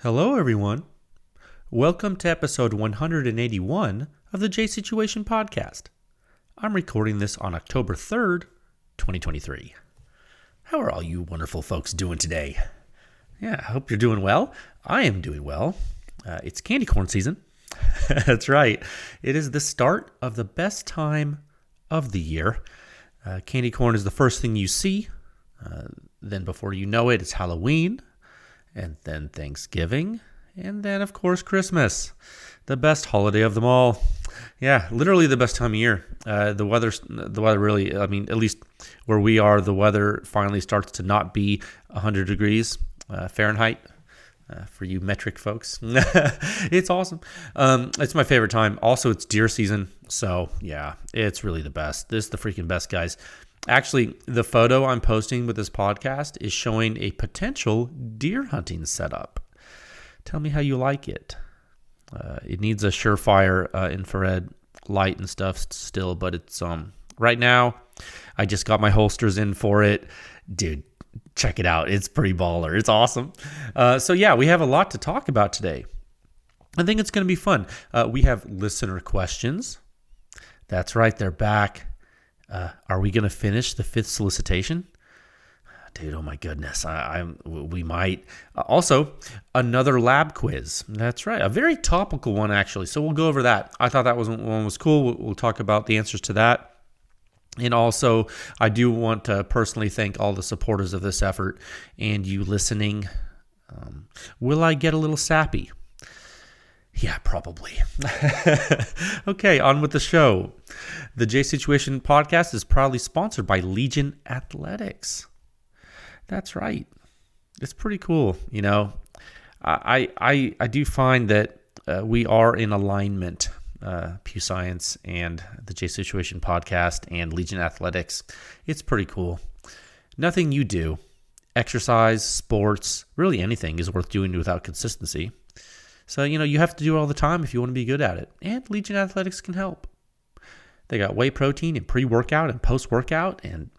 Hello, everyone. Welcome to episode 181 of the J Situation Podcast. I'm recording this on October 3rd, 2023. How are all you wonderful folks doing today? Yeah, I hope you're doing well. I am doing well. It's candy corn season. That's right. It is the start of the best time of the year. Candy corn is the first thing you see. Then before you know it, it's Halloween. And then Thanksgiving, and then, of course, Christmas, the best holiday of them all. Yeah, literally the best time of year. The weather really, at least where we are, the weather finally starts to not be 100 degrees Fahrenheit for you metric folks. It's awesome. It's my favorite time. Also, it's deer season, so yeah, it's really the best. This is the freaking best, guys. Actually, the photo I'm posting with this podcast is showing a potential deer hunting setup. Tell me how you like it. It needs a surefire infrared light and stuff still, but it's right now. I just got my holsters in for it. Dude, check it out. It's pretty baller. It's awesome. So yeah, we have a lot to talk about today. I think it's going to be fun. We have listener questions. That's right, they're back. Are we going to finish the fifth solicitation? Dude, oh my goodness. We might. Also, another lab quiz. That's right. A very topical one, actually. So we'll go over that. I thought that one was cool. We'll talk about the answers to that. And also, I do want to personally thank all the supporters of this effort and you listening. Will I get a little sappy? Yeah, probably. Okay, on with the show. The J Situation Podcast is proudly sponsored by Legion Athletics. That's right. It's pretty cool. You know, I do find that we are in alignment, PEW Science and the J Situation Podcast and Legion Athletics. It's pretty cool. Nothing you do, exercise, sports, really anything is worth doing without consistency. So, you have to do it all the time if you want to be good at it. And Legion Athletics can help. They got whey protein and pre-workout and post-workout. And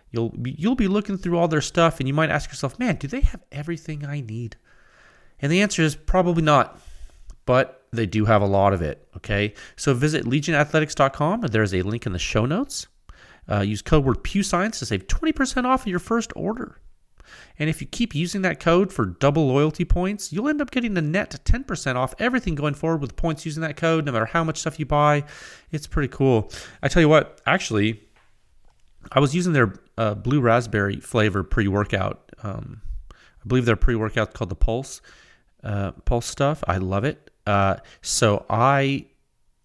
you'll be looking through all their stuff and you might ask yourself, man, do they have everything I need? And the answer is probably not. But they do have a lot of it, okay? So visit legionathletics.com. There's a link in the show notes. Use code word PEWScience to save 20% off of your first order. And if you keep using that code for double loyalty points, you'll end up getting a net 10% off everything going forward with points using that code, no matter how much stuff you buy. It's pretty cool. I tell you what, actually, I was using their blue raspberry flavor pre-workout. I believe their pre-workout called the Pulse stuff. I love it. So I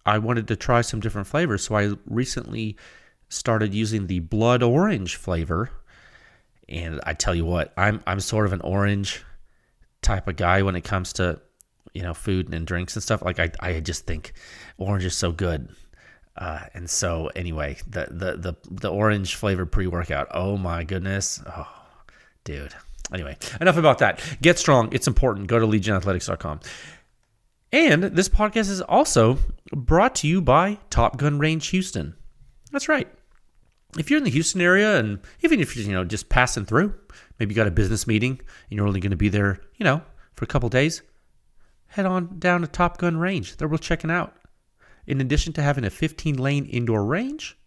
wanted to try some different flavors. So I recently started using the blood orange flavor. And I tell you what, I'm sort of an orange type of guy when it comes to, food and drinks and stuff. Like I just think orange is so good. And so anyway, the orange flavored pre-workout. Oh my goodness. Oh, dude. Anyway, enough about that. Get strong. It's important. Go to legionathletics.com. And this podcast is also brought to you by Top Gun Range Houston. That's right. If you're in the Houston area, and even if you're, just passing through, maybe you got a business meeting and you're only going to be there, for a couple days, head on down to Top Gun Range. They're worth checking out. In addition to having a 15-lane indoor range,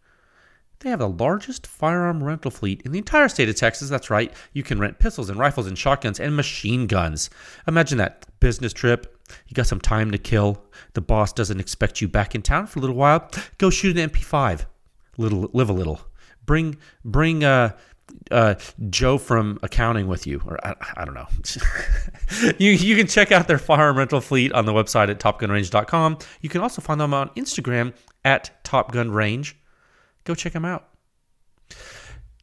they have the largest firearm rental fleet in the entire state of Texas. That's right. You can rent pistols and rifles and shotguns and machine guns. Imagine that business trip. You got some time to kill. The boss doesn't expect you back in town for a little while. Go shoot an MP5. Live a little. Bring Joe from accounting with you, or I don't know. You can check out their firearm rental fleet on the website at topgunrange.com. You can also find them on Instagram at topgunrange. Go check them out.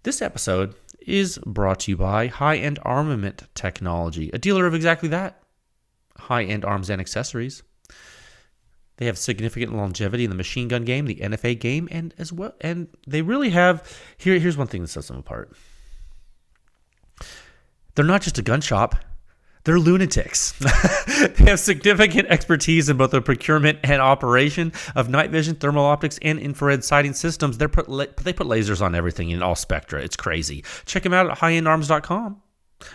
This episode is brought to you by High-End Armament Technology, a dealer of exactly that, high-end arms and accessories. They have significant longevity in the machine gun game, the NFA game, and as well. And they really have. Here's one thing that sets them apart. They're not just a gun shop. They're lunatics. They have significant expertise in both the procurement and operation of night vision, thermal optics, and infrared sighting systems. They put lasers on everything in all spectra. It's crazy. Check them out at highendarms.com.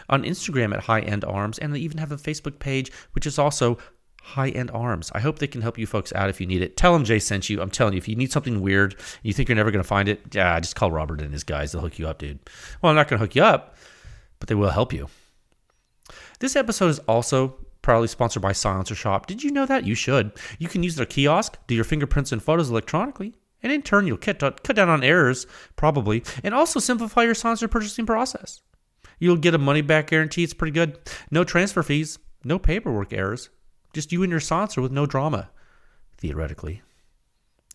On Instagram at High End Arms, and they even have a Facebook page, which is also High End Arms. I hope they can help you folks out if you need it. Tell them Jay sent you. I'm telling you, if you need something weird, you think you're never going to find it, yeah, just call Robert and his guys. They'll hook you up, dude. Well, I'm not going to hook you up, but they will help you. This episode is also proudly sponsored by Silencer Shop. Did you know that? You should. You can use their kiosk, do your fingerprints and photos electronically, and in turn, you'll cut down on errors, probably, and also simplify your silencer purchasing process. You'll get a money-back guarantee. It's pretty good. No transfer fees, no paperwork errors. Just you and your silencer with no drama, theoretically.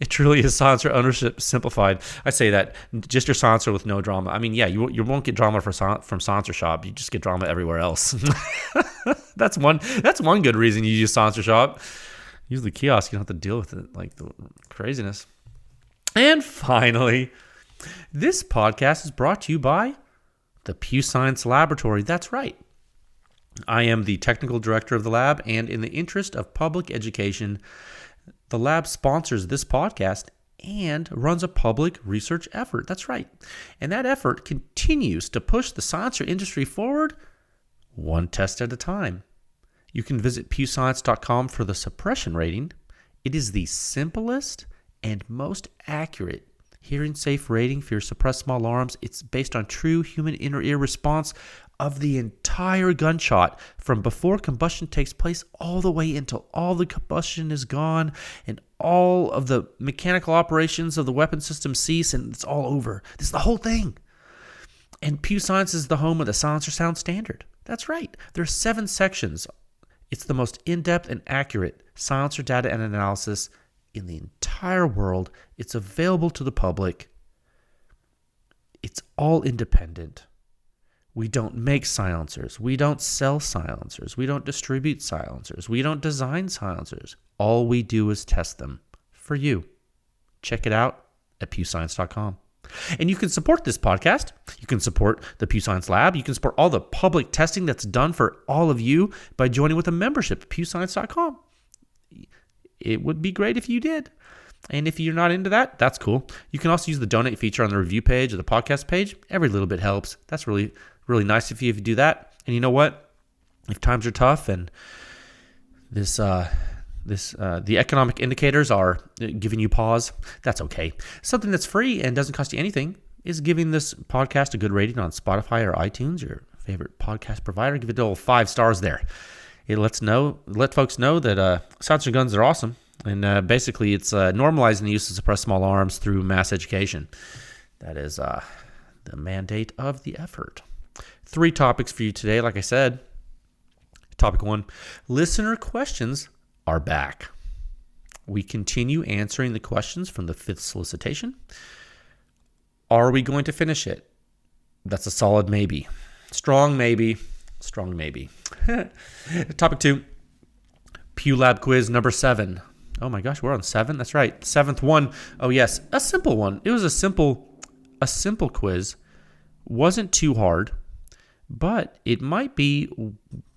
It truly is silencer ownership simplified. I say that, just your silencer with no drama. I mean, yeah, you won't get drama from Silencer Shop. You just get drama everywhere else. That's one good reason you use Silencer Shop. Use the kiosk. You don't have to deal with it, like the craziness. And finally, this podcast is brought to you by the PEW Science Laboratory. That's right. I am the technical director of the lab, and in the interest of public education, the lab sponsors this podcast and runs a public research effort. That's right. And that effort continues to push the silencer industry forward one test at a time. You can visit pewscience.com for the suppression rating. It is the simplest and most accurate hearing safe rating for your suppressed small arms. It's based on true human inner ear response of the entire gunshot from before combustion takes place all the way until all the combustion is gone and all of the mechanical operations of the weapon system cease and it's all over. This is the whole thing. And PEW Science is the home of the Silencer Sound Standard. That's right. There are 7 sections. It's the most in-depth and accurate silencer data and analysis in the entire world. It's available to the public. It's all independent. We don't make silencers. We don't sell silencers. We don't distribute silencers. We don't design silencers. All we do is test them for you. Check it out at pewscience.com. And you can support this podcast. You can support the PEW Science Lab. You can support all the public testing that's done for all of you by joining with a membership at pewscience.com. It would be great if you did. And if you're not into that, that's cool. You can also use the donate feature on the review page or the podcast page. Every little bit helps. That's really, really nice if you do that. And you know what? If times are tough and the economic indicators are giving you pause, that's okay. Something that's free and doesn't cost you anything is giving this podcast a good rating on Spotify or iTunes, your favorite podcast provider. Give it all 5 stars there. It let folks know that silencer guns are awesome. And basically, it's normalizing the use of suppressed small arms through mass education. That is the mandate of the effort. 3 topics for you today, like I said. Topic 1, listener questions are back. We continue answering the questions from the 5th solicitation. Are we going to finish it? That's a solid maybe. Strong maybe. Strong maybe. Topic 2, PEW Lab Quiz number 7. Oh my gosh, we're on 7? That's right. 7th one. Oh yes, a simple one. It was a simple quiz. Wasn't too hard, but it might be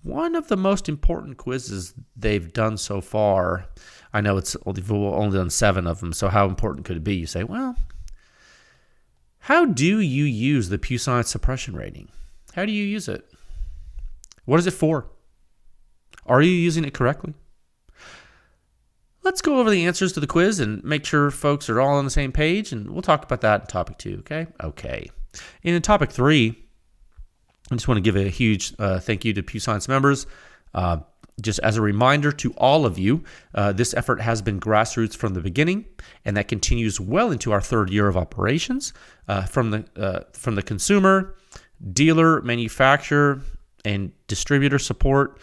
one of the most important quizzes they've done so far. I know they've only done 7 of them, so how important could it be? You say, well, how do you use the PEW Science Suppression Rating? How do you use it? What is it for? Are you using it correctly? Let's go over the answers to the quiz and make sure folks are all on the same page, and we'll talk about that in topic 2, okay? Okay. And in topic 3, I just want to give a huge thank you to PEW Science members. Just as a reminder to all of you, this effort has been grassroots from the beginning, and that continues well into our 3rd year of operations. From the consumer, dealer, manufacturer, and distributor support,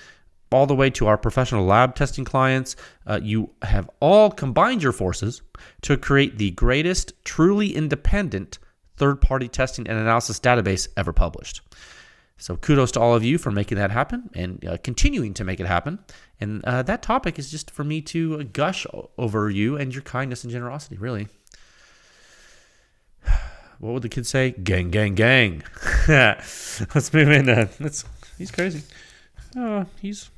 all the way to our professional lab testing clients, you have all combined your forces to create the greatest, truly independent third-party testing and analysis database ever published. So kudos to all of you for making that happen and continuing to make it happen. And that topic is just for me to gush over you and your kindness and generosity, really. What would the kids say? Gang, gang, gang. Let's move in. He's crazy. Oh, he's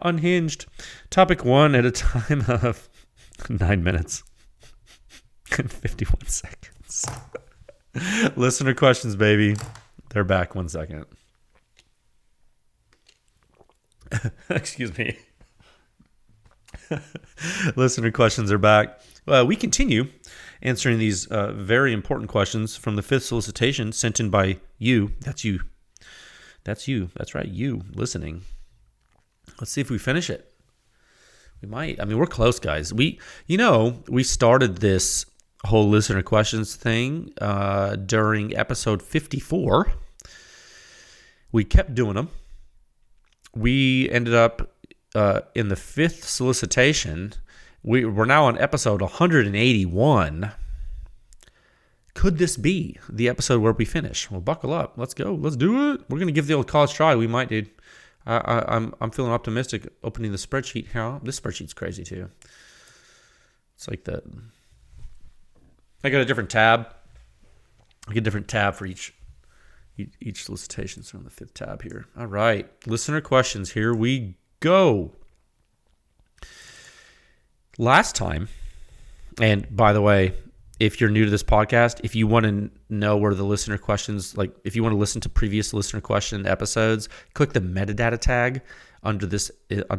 unhinged. Topic 1 at a time of 9 minutes and 51 seconds. Listener questions, baby. They're back. 1 second. Excuse me. Listener questions are back. We continue answering these very important questions from the fifth solicitation sent in by you. That's you. That's you. That's right. You listening. Let's see if we finish it. We might. I mean, we're close, guys. We started this whole listener questions thing during episode 54. We kept doing them. We ended up in the fifth solicitation. We're now on episode 181. Could this be the episode where we finish? Well, buckle up. Let's go. Let's do it. We're going to give the old college try. We might, dude. I'm feeling optimistic opening the spreadsheet here. This spreadsheet's crazy too. It's like I got a different tab. I get a different tab for each solicitation. So on the fifth tab here. All right. Listener questions. Here we go. Last time, and by the way, if you're new to this podcast, if you want to know where the listener questions, like if you want to listen to previous listener question episodes, click the metadata tag under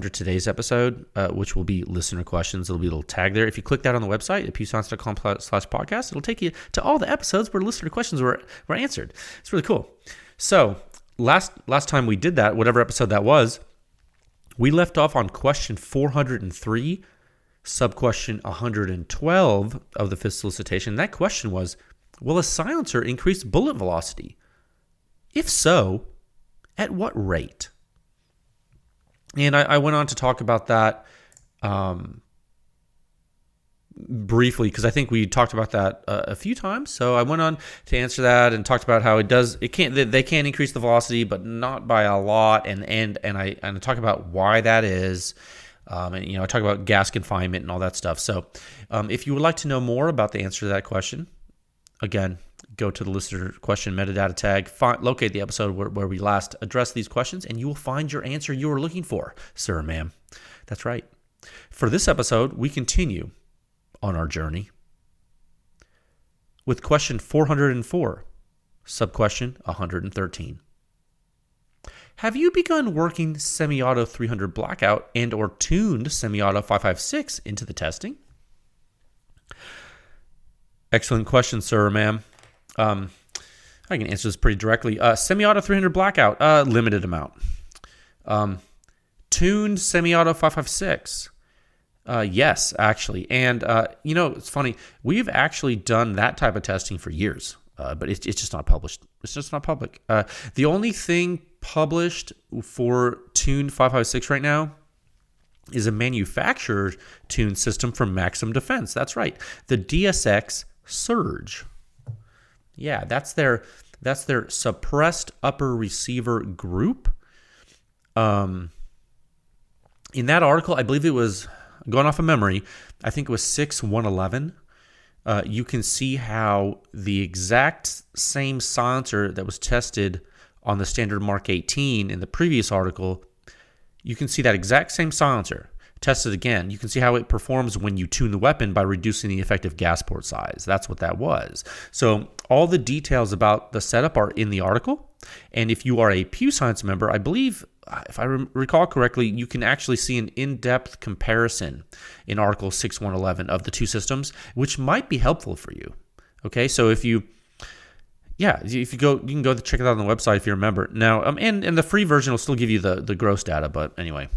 today's episode, which will be listener questions. There'll be a little tag there. If you click that on the website at pewscience.com/podcast, it'll take you to all the episodes where listener questions were answered. It's really cool. So last time we did that, whatever episode that was, we left off on question 403, sub-question 112 of the fifth solicitation. That question was, will a silencer increase bullet velocity? If so, at what rate? And I went on to talk about that briefly because I think we talked about that a few times. So I went on to answer that and talked about how they can increase the velocity, but not by a lot. And I talk about why that is. And I talk about gas confinement and all that stuff. So if you would like to know more about the answer to that question, again, go to the listener question metadata tag, locate the episode where we last addressed these questions, and you will find your answer you were looking for, sir or ma'am. That's right. For this episode, we continue on our journey with question 404, sub-question 113. Have you begun working semi-auto 300 blackout and or tuned semi-auto 556 into the testing? Excellent question, sir or ma'am. I can answer this pretty directly. Semi-auto 300 blackout, limited amount. Tuned semi-auto 556. Yes, actually. And, it's funny. We've actually done that type of testing for years, but it's just not published. It's just not public. The only thing published for tuned 556 right now is a manufacturer tuned system from Maxim Defense. That's right. The DSX Surge. Yeah, that's their suppressed upper receiver group. In that article, I believe it was, going off of memory, I think it was 6.111. You can see how the exact same silencer that was tested on the standard Mark 18 in the previous article, you can see that exact same silencer tested again. You can see how it performs when you tune the weapon by reducing the effective gas port size. That's what that was. So all the details about the setup are in the article. And if you are a PEW Science member, I believe, if I recall correctly, you can actually see an in-depth comparison in Article 6.111 of the two systems, which might be helpful for you. Okay, so if you go, you can go check it out on the website if you're a member. Now, and the free version will still give you the gross data, but anyway.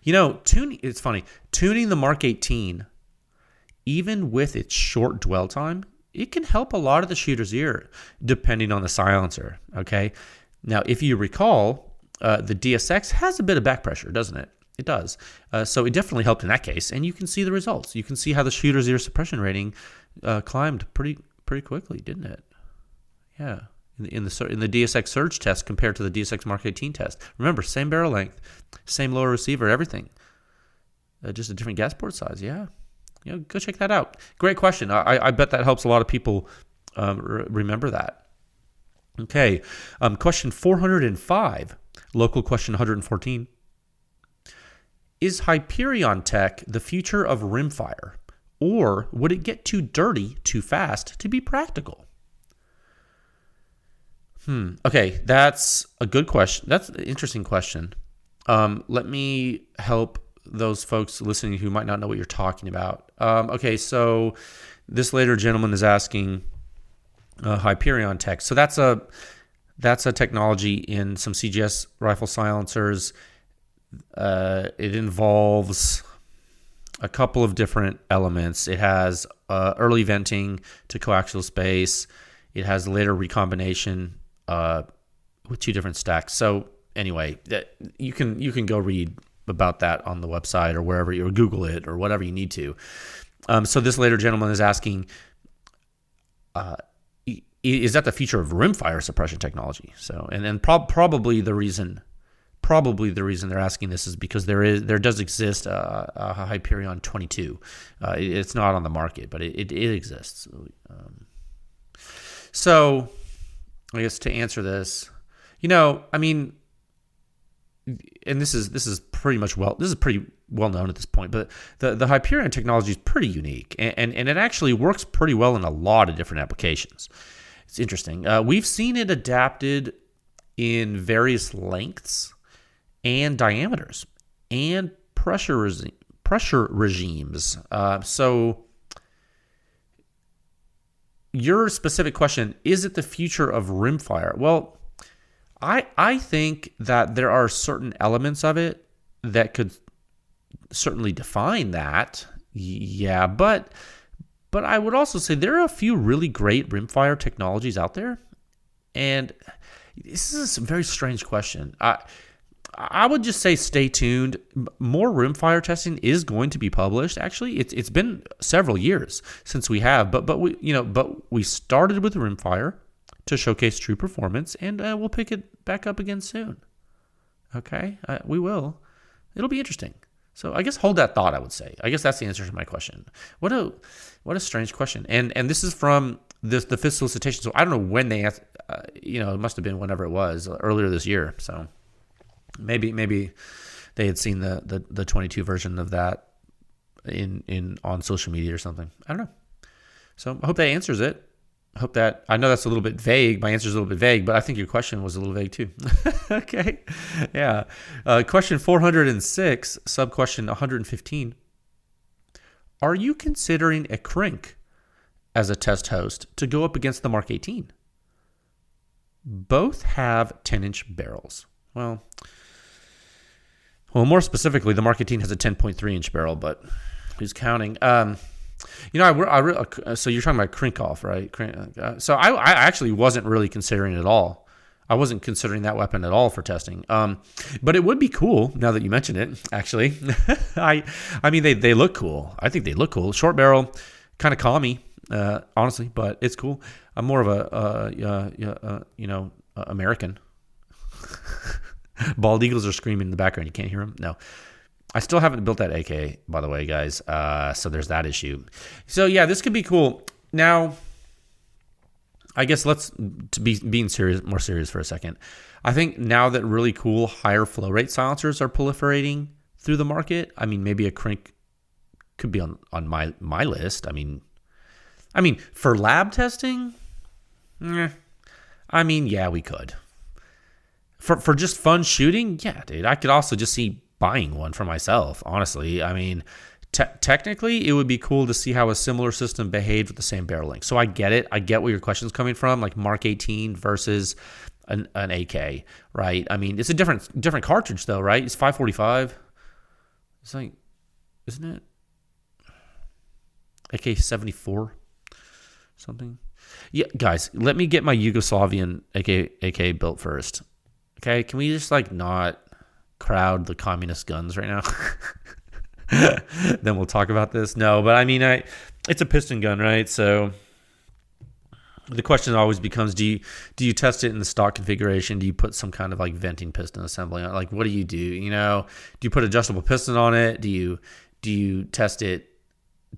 It's funny. Tuning the Mark 18, even with its short dwell time, it can help a lot of the shooter's ear, depending on the silencer, okay? Now, if you recall, the DSX has a bit of back pressure, doesn't it? It does. So it definitely helped in that case, and you can see the results. You can see how the shooter's ear suppression rating climbed pretty quickly, didn't it? Yeah. In the DSX Surge test compared to the DSX Mark 18 test. Remember, same barrel length, same lower receiver, everything. Just a different gas port size, yeah. Go check that out. Great question. I bet that helps a lot of people remember that. Okay, question 405, local question 114. Is Hyperion tech the future of rimfire, or would it get too dirty too fast to be practical? Okay, that's a good question. That's an interesting question. Let me help those folks listening who might not know what you're talking about. Okay, so this later gentleman is asking Hyperion Tech. So that's a technology in some CGS rifle silencers. It involves a couple of different elements. It has early venting to coaxial space. It has later recombination with two different stacks. So anyway, you can go read about that on the website or wherever you, or Google it or whatever you need to. So this later gentleman is asking, is that the future of rimfire suppression technology? So, and then probably the reason they're asking this is because there does exist a Hyperion 22. It's not on the market, but it exists. So, I guess to answer this, I mean, and this is pretty well known at this point, but the Hyperion technology is pretty unique, and it actually works pretty well in a lot of different applications. It's interesting. We've seen it adapted in various lengths and diameters and pressure regimes. So your specific question, is it the future of rimfire? Well, I think that there are certain elements of it that could certainly define that. Yeah, but I would also say there are a few really great rimfire technologies out there. And this is a very strange question. I would just say stay tuned. More rimfire testing is going to be published. Actually, it's been several years since we have, but we started with rimfire to showcase true performance, and we'll pick it back up again soon. Okay, we will. It'll be interesting. So I guess hold that thought. I would say. I guess that's the answer to my question. What a strange question. And this is from the fifth solicitation. So I don't know when they asked. It must have been whenever it was earlier this year. So. Maybe they had seen the 22 version of that in on social media or something. I don't know. So I hope that answers it. I know that's a little bit vague. My answer is a little bit vague, but I think your question was a little vague too. Okay. Yeah. Question 406, sub-question 115. Are you considering a Crink as a test host to go up against the Mark 18? Both have 10-inch barrels. Well, more specifically, the Mark 18 has a 10.3-inch barrel, but who's counting? So you're talking about Krinkhoff, right? So I actually wasn't really considering it at all. I wasn't considering that weapon at all for testing. But it would be cool now that you mention it. Actually, I mean they look cool. I think they look cool. Short barrel, kind of commie, honestly, but it's cool. I'm more of a American. Bald eagles are screaming in the background. You can't hear them? No. I still haven't built that AK, by the way, guys. So there's that issue. So, yeah, this could be cool. Now, I guess being more serious for a second. I think now that really cool higher flow rate silencers are proliferating through the market, I mean, maybe a Crink could be on my list. I mean, for lab testing, yeah, we could. For just fun shooting, yeah, dude. I could also just see buying one for myself, honestly. I mean, technically, it would be cool to see how a similar system behaved with the same barrel length. So I get it. I get where your question's coming from, like Mark 18 versus an AK, right? I mean, it's a different cartridge, though, right? It's 545. It's like, isn't it? AK 74 something? Yeah, guys, let me get my Yugoslavian AK built first. Okay, can we just not crowd the communist guns right now? Then we'll talk about this. No, but I mean, it's a piston gun, right? So the question always becomes: do you test it in the stock configuration? Do you put some kind of venting piston assembly on it? Like, what do you do? Do you put adjustable piston on it? Do you test it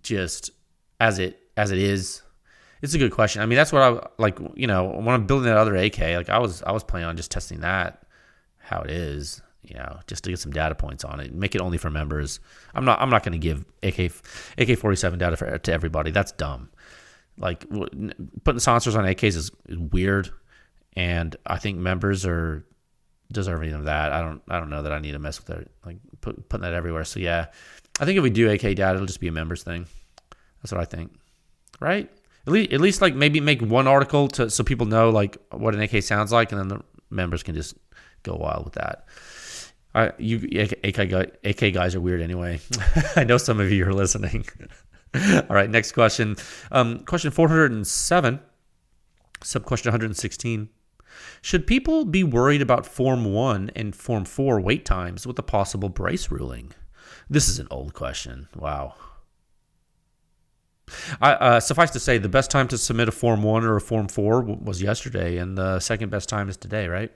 just as it is? It's a good question. I mean, that's what when I'm building that other AK, I was planning on just testing that how it is, just to get some data points on it, make it only for members. I'm not going to give AK-47 data to everybody. That's dumb. Putting silencers on AKs is weird, and I think members are deserving of that. I don't know that I need to mess with it, like putting that everywhere. So yeah, I think if we do AK data, it'll just be a members thing. That's what I think, right? At least like maybe make one article so people know like what an AK sounds like, and then the members can just go wild with that. AK guys are weird anyway. I know some of you are listening. All right, next question. Question 407, sub-question 116. Should people be worried about Form 1 and Form 4 wait times with the possible brace ruling? This is an old question. Wow. Suffice to say, the best time to submit a Form 1 or a Form 4 was yesterday, and the second best time is today, right?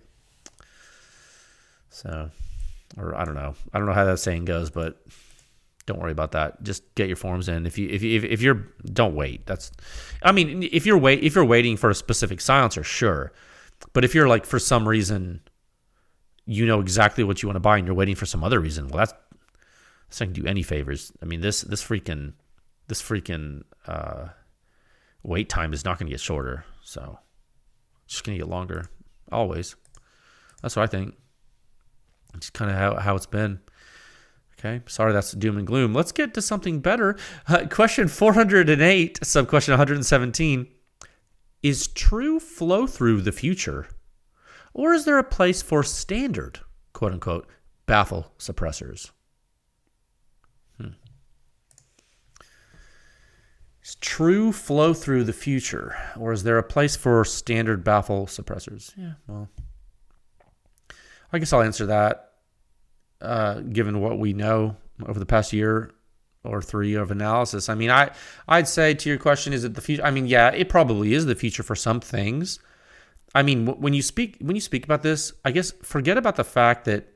So, or I don't know how that saying goes, but don't worry about that. Just get your forms in. If you're don't wait. If you're waiting for a specific silencer, sure. But if you're like for some reason you know exactly what you want to buy and you're waiting for some other reason, well, that's not gonna do any favors. I mean, this freaking wait time is not going to get shorter, so it's just going to get longer, always. That's what I think. It's kind of how it's been. Okay, sorry that's doom and gloom. Let's get to something better. Question 408, sub-question 117. Is true flow-through the future? Or is there a place for standard, quote-unquote, baffle suppressors? Is true flow-through the future? Or is there a place for standard baffle suppressors? Yeah, well, I guess I'll answer that. Given what we know over the past year or 3 of analysis. I mean, I'd say to your question, is it the future? I mean, yeah, it probably is the future for some things. I mean, when you speak about this, I guess forget about the fact that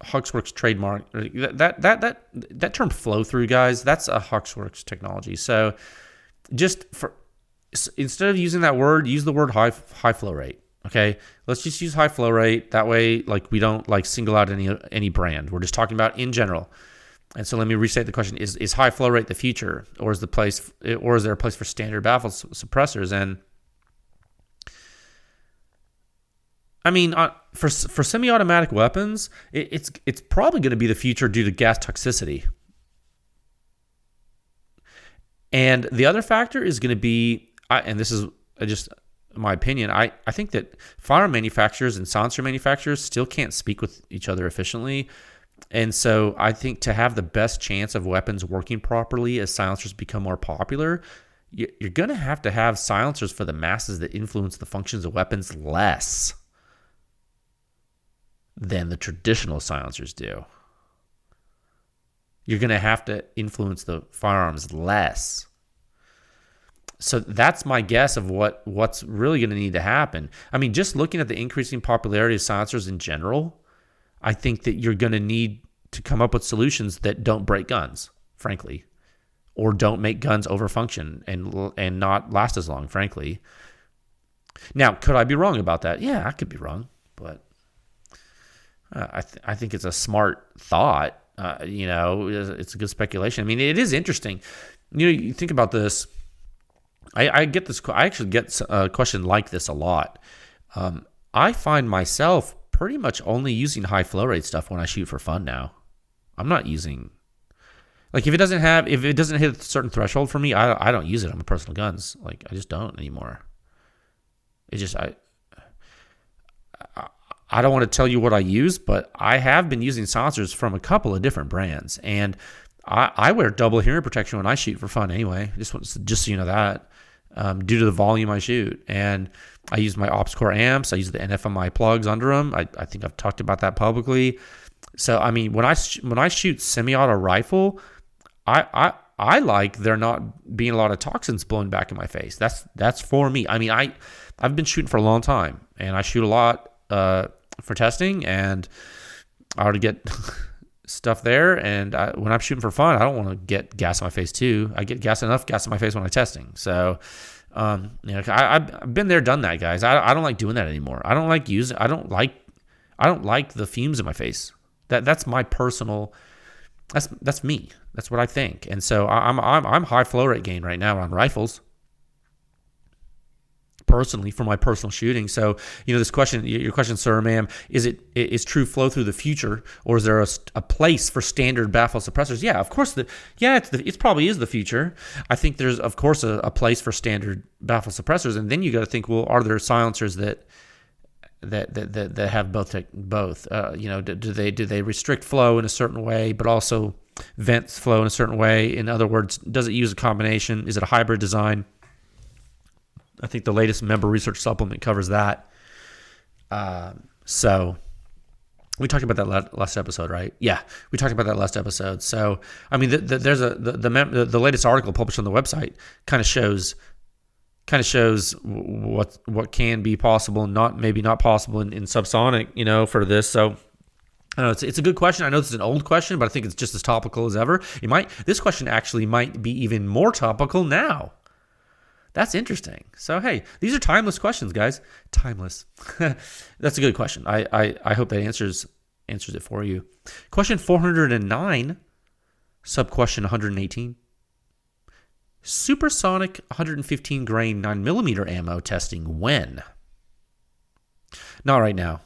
Huxworks trademark that term flow through, guys. That's a Huxworks technology. So instead of using that word, use the word high flow rate. Okay, let's just use high flow rate. That way, like we don't like single out any brand. We're just talking about in general. And so let me restate the question: Is high flow rate the future, or is there a place for standard baffle suppressors? And I mean, for semi-automatic weapons, it's probably going to be the future due to gas toxicity. And the other factor is going to be, and this is just my opinion, I think that firearm manufacturers and silencer manufacturers still can't speak with each other efficiently. And so I think to have the best chance of weapons working properly as silencers become more popular, you're going to have silencers for the masses that influence the functions of weapons less than the traditional silencers do. You're going to have to influence the firearms less. So that's my guess of what's really going to need to happen. I mean, just looking at the increasing popularity of silencers in general, I think that you're going to need to come up with solutions that don't break guns, frankly, or don't make guns overfunction and not last as long, frankly. Now, could I be wrong about that? Yeah, I could be wrong, but I think it's a smart thought. It's a good speculation. I mean, it is interesting. You think about this. I get this. I actually get a question like this a lot. I find myself pretty much only using high flow rate stuff when I shoot for fun now. I'm not using, like, if it doesn't hit a certain threshold for me, I don't use it on my personal guns. Like, I just don't anymore. It just I don't want to tell you what I use, but I have been using silencers from a couple of different brands, and I wear double hearing protection when I shoot for fun anyway. Just so you know that, due to the volume I shoot, and I use my OpsCore amps. I use the NFMI plugs under them. I think I've talked about that publicly. So I mean, when I shoot semi-auto rifle, I like there not being a lot of toxins blowing back in my face. That's for me. I mean, I've been shooting for a long time, and I shoot a lot for testing, and I already get stuff there. And when I'm shooting for fun, I don't want to get gas in my face too. I get enough gas in my face when I'm testing. So, I've been there, done that, guys. I don't like doing that anymore. I don't like the fumes in my face. That's my personal. That's me. That's what I think. And so I'm high flow rate gain right now on rifles. personally for my personal shooting. So, this question, your question, sir or ma'am, is true flow through the future, or is there a place for standard baffle suppressors? Yeah, of course. It probably is the future. I think there's, of course, a place for standard baffle suppressors, and then you got to think, well, are there silencers that have both? Do they restrict flow in a certain way, but also vent flow in a certain way? In other words, does it use a combination? Is it a hybrid design? I think the latest member research supplement covers that. So we talked about that last episode, right? Yeah, we talked about that last episode. So I mean, there's the latest article published on the website kind of shows what can be possible and maybe not possible in subsonic, for this. So I don't know, it's a good question. I know this is an old question, but I think it's just as topical as ever. This question actually might be even more topical now. That's interesting. So, hey, these are timeless questions, guys. Timeless. That's a good question. I hope that answers it for you. Question 409, sub-question 118. Supersonic 115 grain 9mm ammo testing when? Not right now.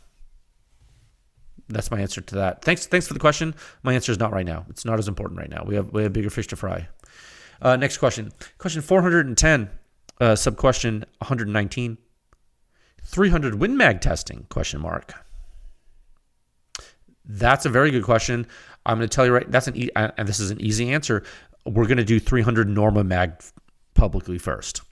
That's my answer to that. Thanks for the question. My answer is not right now. It's not as important right now. We have bigger fish to fry. Next question. Question 410. Sub-question 119. 300 Win Mag testing? ? That's a very good question. I'm going to tell you right. And this is an easy answer. We're going to do 300 Norma Mag publicly first.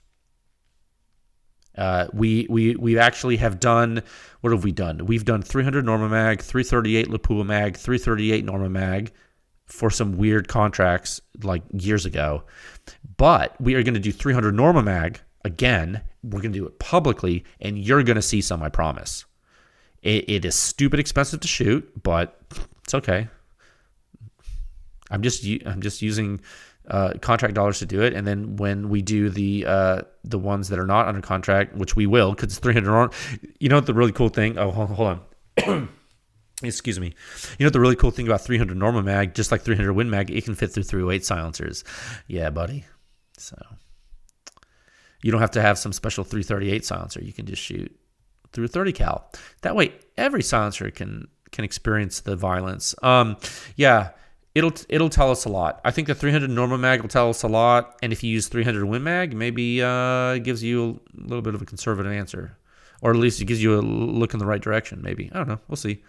We actually have done. What have we done? We've done 300 Norma Mag, 338 Lapua Mag, 338 Norma Mag for some weird contracts like years ago. But we are going to do 300 Norma Mag again. We're going to do it publicly, and you're going to see some, I promise. It is stupid expensive to shoot, but it's okay. I'm just using contract dollars to do it, and then when we do the ones that are not under contract, which we will, because it's 300. You know what the really cool thing? Oh, hold on. Excuse me. You know what the really cool thing about 300 Norma Mag, just like 300 Win Mag, it can fit through 308 silencers. Yeah, buddy. So you don't have to have some special 338 silencer. You can just shoot through 30 cal. That way, every silencer can experience the violence. Yeah, it'll tell us a lot. I think the 300 Norma Mag will tell us a lot, and if you use 300 Win Mag, maybe it gives you a little bit of a conservative answer, or at least it gives you a look in the right direction. Maybe, I don't know. We'll see.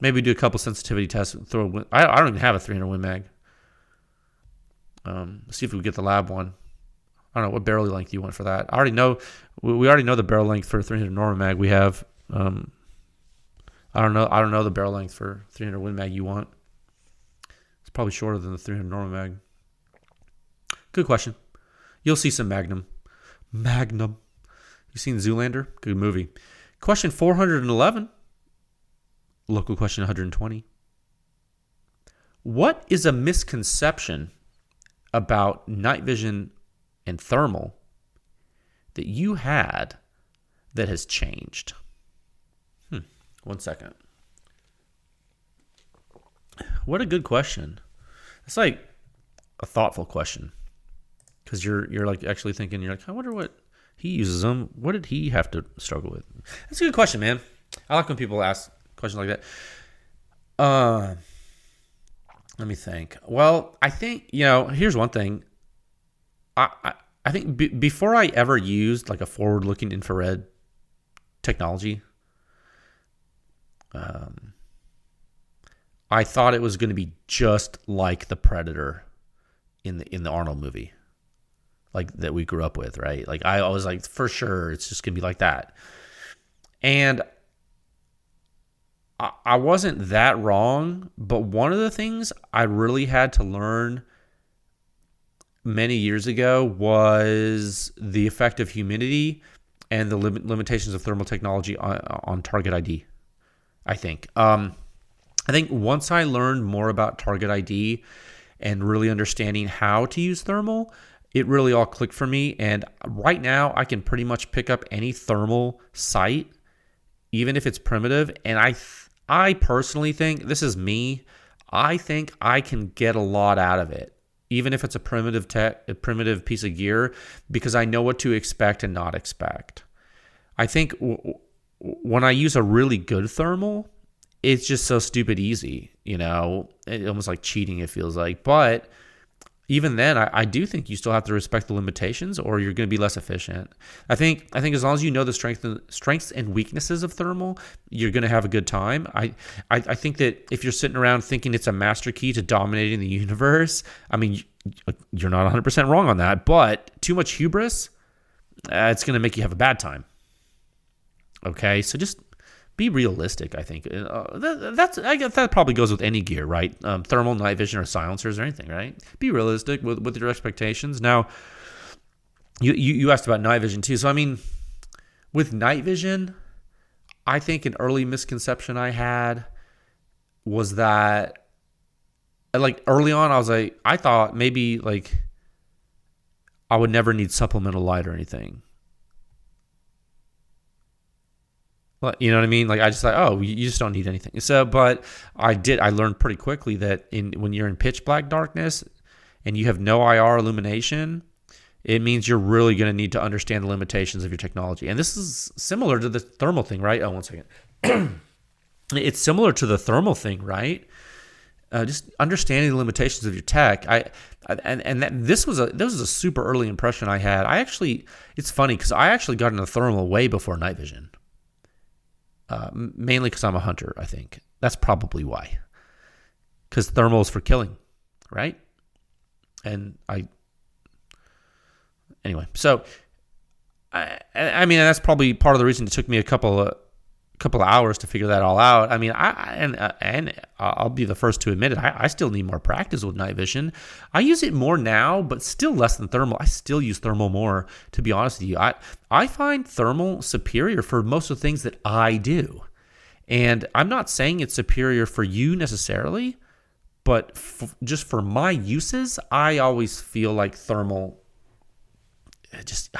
Maybe do a couple sensitivity tests. I don't even have a 300 Win Mag. See if we get the lab one. I don't know what barrel length you want for that. I already know. We already know the barrel length for 300 Norma Mag. We have. I don't know the barrel length for 300 Win Mag you want. It's probably shorter than the 300 Norma Mag. Good question. You'll see some Magnum. You seen Zoolander? Good movie. Question 411. Local question 120. What is a misconception about night vision and thermal that you had that has changed? 1 second. What a good question. It's like a thoughtful question, because you're like actually thinking, you're like, I wonder what he uses them. What did he have to struggle with? That's a good question, man. I like when people ask questions like that. Let me think. Well, I think, here's one thing. I think before I ever used like a forward-looking infrared technology, I thought it was going to be just like the Predator in the Arnold movie, like that we grew up with, right? Like I was like, for sure, it's just going to be like that. And I wasn't that wrong, but one of the things I really had to learn many years ago was the effect of humidity and the limitations of thermal technology on target ID, I think. I think once I learned more about target ID and really understanding how to use thermal, it really all clicked for me. And right now, I can pretty much pick up any thermal sight, even if it's primitive. And I personally think, this is me, I think I can get a lot out of it even if it's a primitive piece of gear, because I know what to expect and not expect. I think when I use a really good thermal, it's just so stupid easy, it's almost like cheating, it feels like. But even then, I do think you still have to respect the limitations, or you're going to be less efficient. I think as long as you know the strengths and weaknesses of thermal, you're going to have a good time. I think that if you're sitting around thinking it's a master key to dominating the universe, I mean, you're not 100% wrong on that. But too much hubris, it's going to make you have a bad time. Okay, so just be realistic, I think. I guess that probably goes with any gear, right? Thermal, night vision, or silencers or anything, right? Be realistic with your expectations. Now, you asked about night vision too. So, I mean, with night vision, I think an early misconception I had was that, like, early on, I thought maybe, like, I would never need supplemental light or anything. You know what I mean? Like, I just thought, oh, you just don't need anything. So, but I learned pretty quickly that when you're in pitch black darkness and you have no IR illumination, it means you're really going to need to understand the limitations of your technology. And this is similar to the thermal thing, right? Oh, one second. It's similar to the thermal thing, right? Just understanding the limitations of your tech. This was a super early impression I had. It's funny because I actually got into thermal way before night vision. Mainly because I'm a hunter, I think. That's probably why. Because thermal is for killing, right? Anyway, so I mean, that's probably part of the reason it took me a couple of hours to figure that all out. I mean, and I'll be the first to admit it. I still need more practice with night vision. I use it more now, but still less than thermal. I still use thermal more, to be honest with you. I find thermal superior for most of the things that I do. And I'm not saying it's superior for you necessarily, but just for my uses, I always feel like thermal,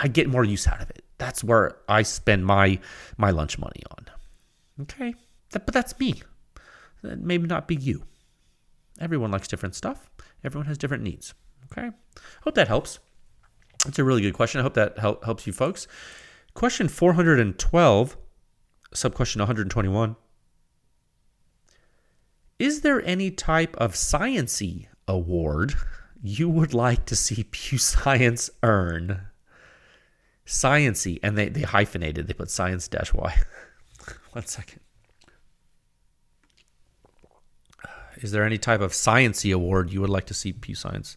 I get more use out of it. That's where I spend my lunch money on. Okay, but that's me. That may not be you. Everyone likes different stuff. Everyone has different needs. Okay, hope that helps. That's a really good question. I hope that helps you folks. Question 412, sub-question 121. Is there any type of science-y award you would like to see PEW Science earn? Science-y, and they hyphenated. They put science-y. 1 second. Is there any type of science-y award you would like to see PEW Science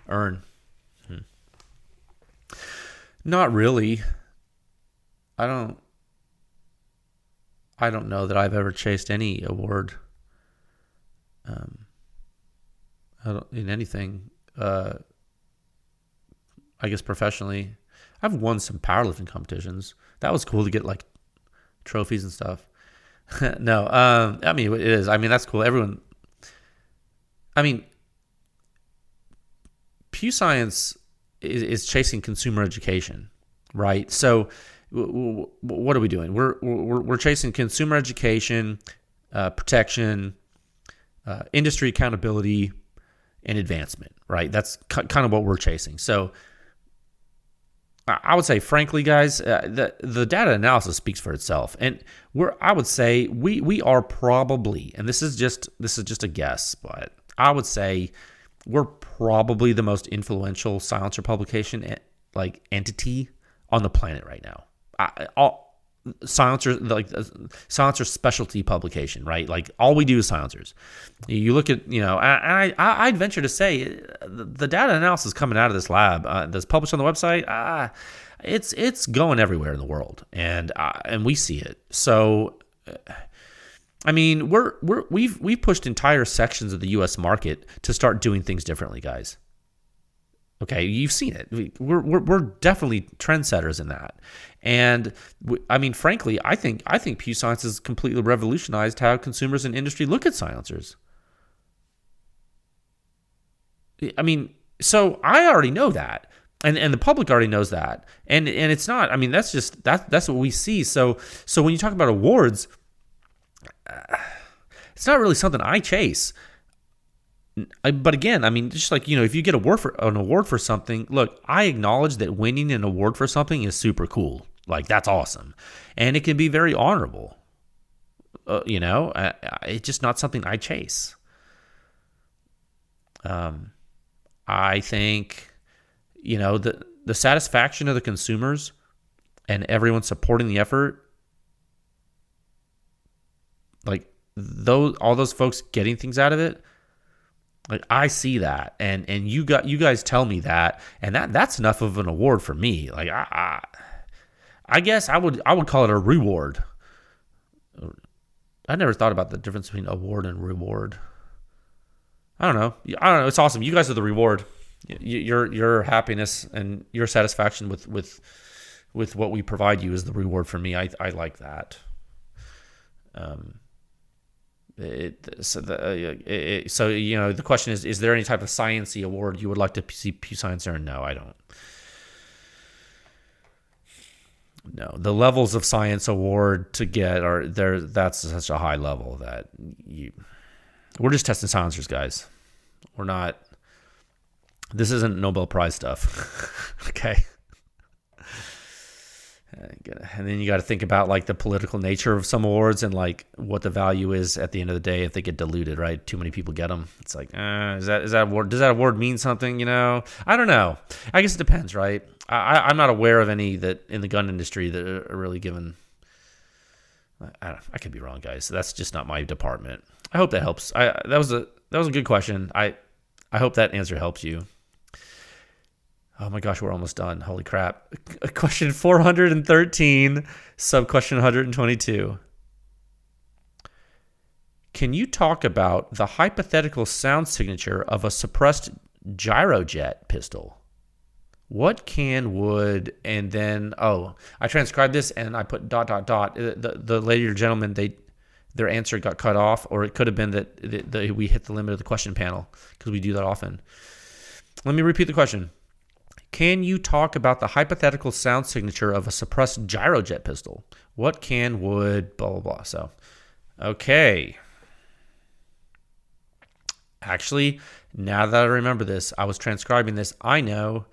earn? Not really. I don't know that I've ever chased any award in anything. I guess professionally. I've won some powerlifting competitions. That was cool to get like trophies and stuff. No, I mean, it is. I mean, that's cool. PEW Science is chasing consumer education, right? So what are we doing? We're chasing consumer education, protection, industry accountability, and advancement, right? That's kind of what we're chasing. So I would say, frankly, guys, the data analysis speaks for itself, and I would say we are probably, and this is just a guess, but I would say we're probably the most influential silencer publication entity on the planet right now. Silencer specialty publication, right? Like all we do is silencers. You look at, I'd venture to say the data analysis coming out of this lab that's published on the website, it's going everywhere in the world, and we see it. So, I mean, we've pushed entire sections of the U.S. market to start doing things differently, guys. Okay, you've seen it. We're definitely trendsetters in that, and I mean, frankly, I think PEW Science has completely revolutionized how consumers and industry look at silencers. I mean, so I already know that, and the public already knows that, and it's not. I mean, that's what we see. So when you talk about awards, it's not really something I chase. But again, I mean, just like, if you get an award for something, look, I acknowledge that winning an award for something is super cool. Like, that's awesome. And it can be very honorable. It's just not something I chase. I think, the satisfaction of the consumers and everyone supporting the effort, like all those folks getting things out of it, like I see that, and you guys tell me that, and that's enough of an award for me. Like I guess I would call it a reward. I never thought about the difference between award and reward. I don't know. It's awesome. You guys are the reward. Your happiness and your satisfaction with what we provide you is the reward for me. I like that. The question is there any type of sciencey award you would like to see PEW Science earn? No, I don't. No, the levels of science award to get are there. That's such a high level that we're just testing silencers, guys. We're not. This isn't Nobel Prize stuff. Okay. And then you got to think about like the political nature of some awards and like what the value is at the end of the day if they get diluted, right? Too many people get them. It's like, does that award mean something? I don't know. I guess it depends, right? I'm not aware of any that in the gun industry that are really given. I could be wrong, guys. That's just not my department. I hope that helps. That was a good question. I hope that answer helps you. Oh my gosh, we're almost done. Holy crap. Question 413, sub-question 122. Can you talk about the hypothetical sound signature of a suppressed gyrojet pistol? What would, and then, I transcribed this and I put ... The lady or gentleman, their answer got cut off, or it could have been that we hit the limit of the question panel because we do that often. Let me repeat the question. Can you talk about the hypothetical sound signature of a suppressed gyrojet pistol? What would, blah, blah, blah. So, okay. Actually, now that I remember this, I was transcribing this. I know,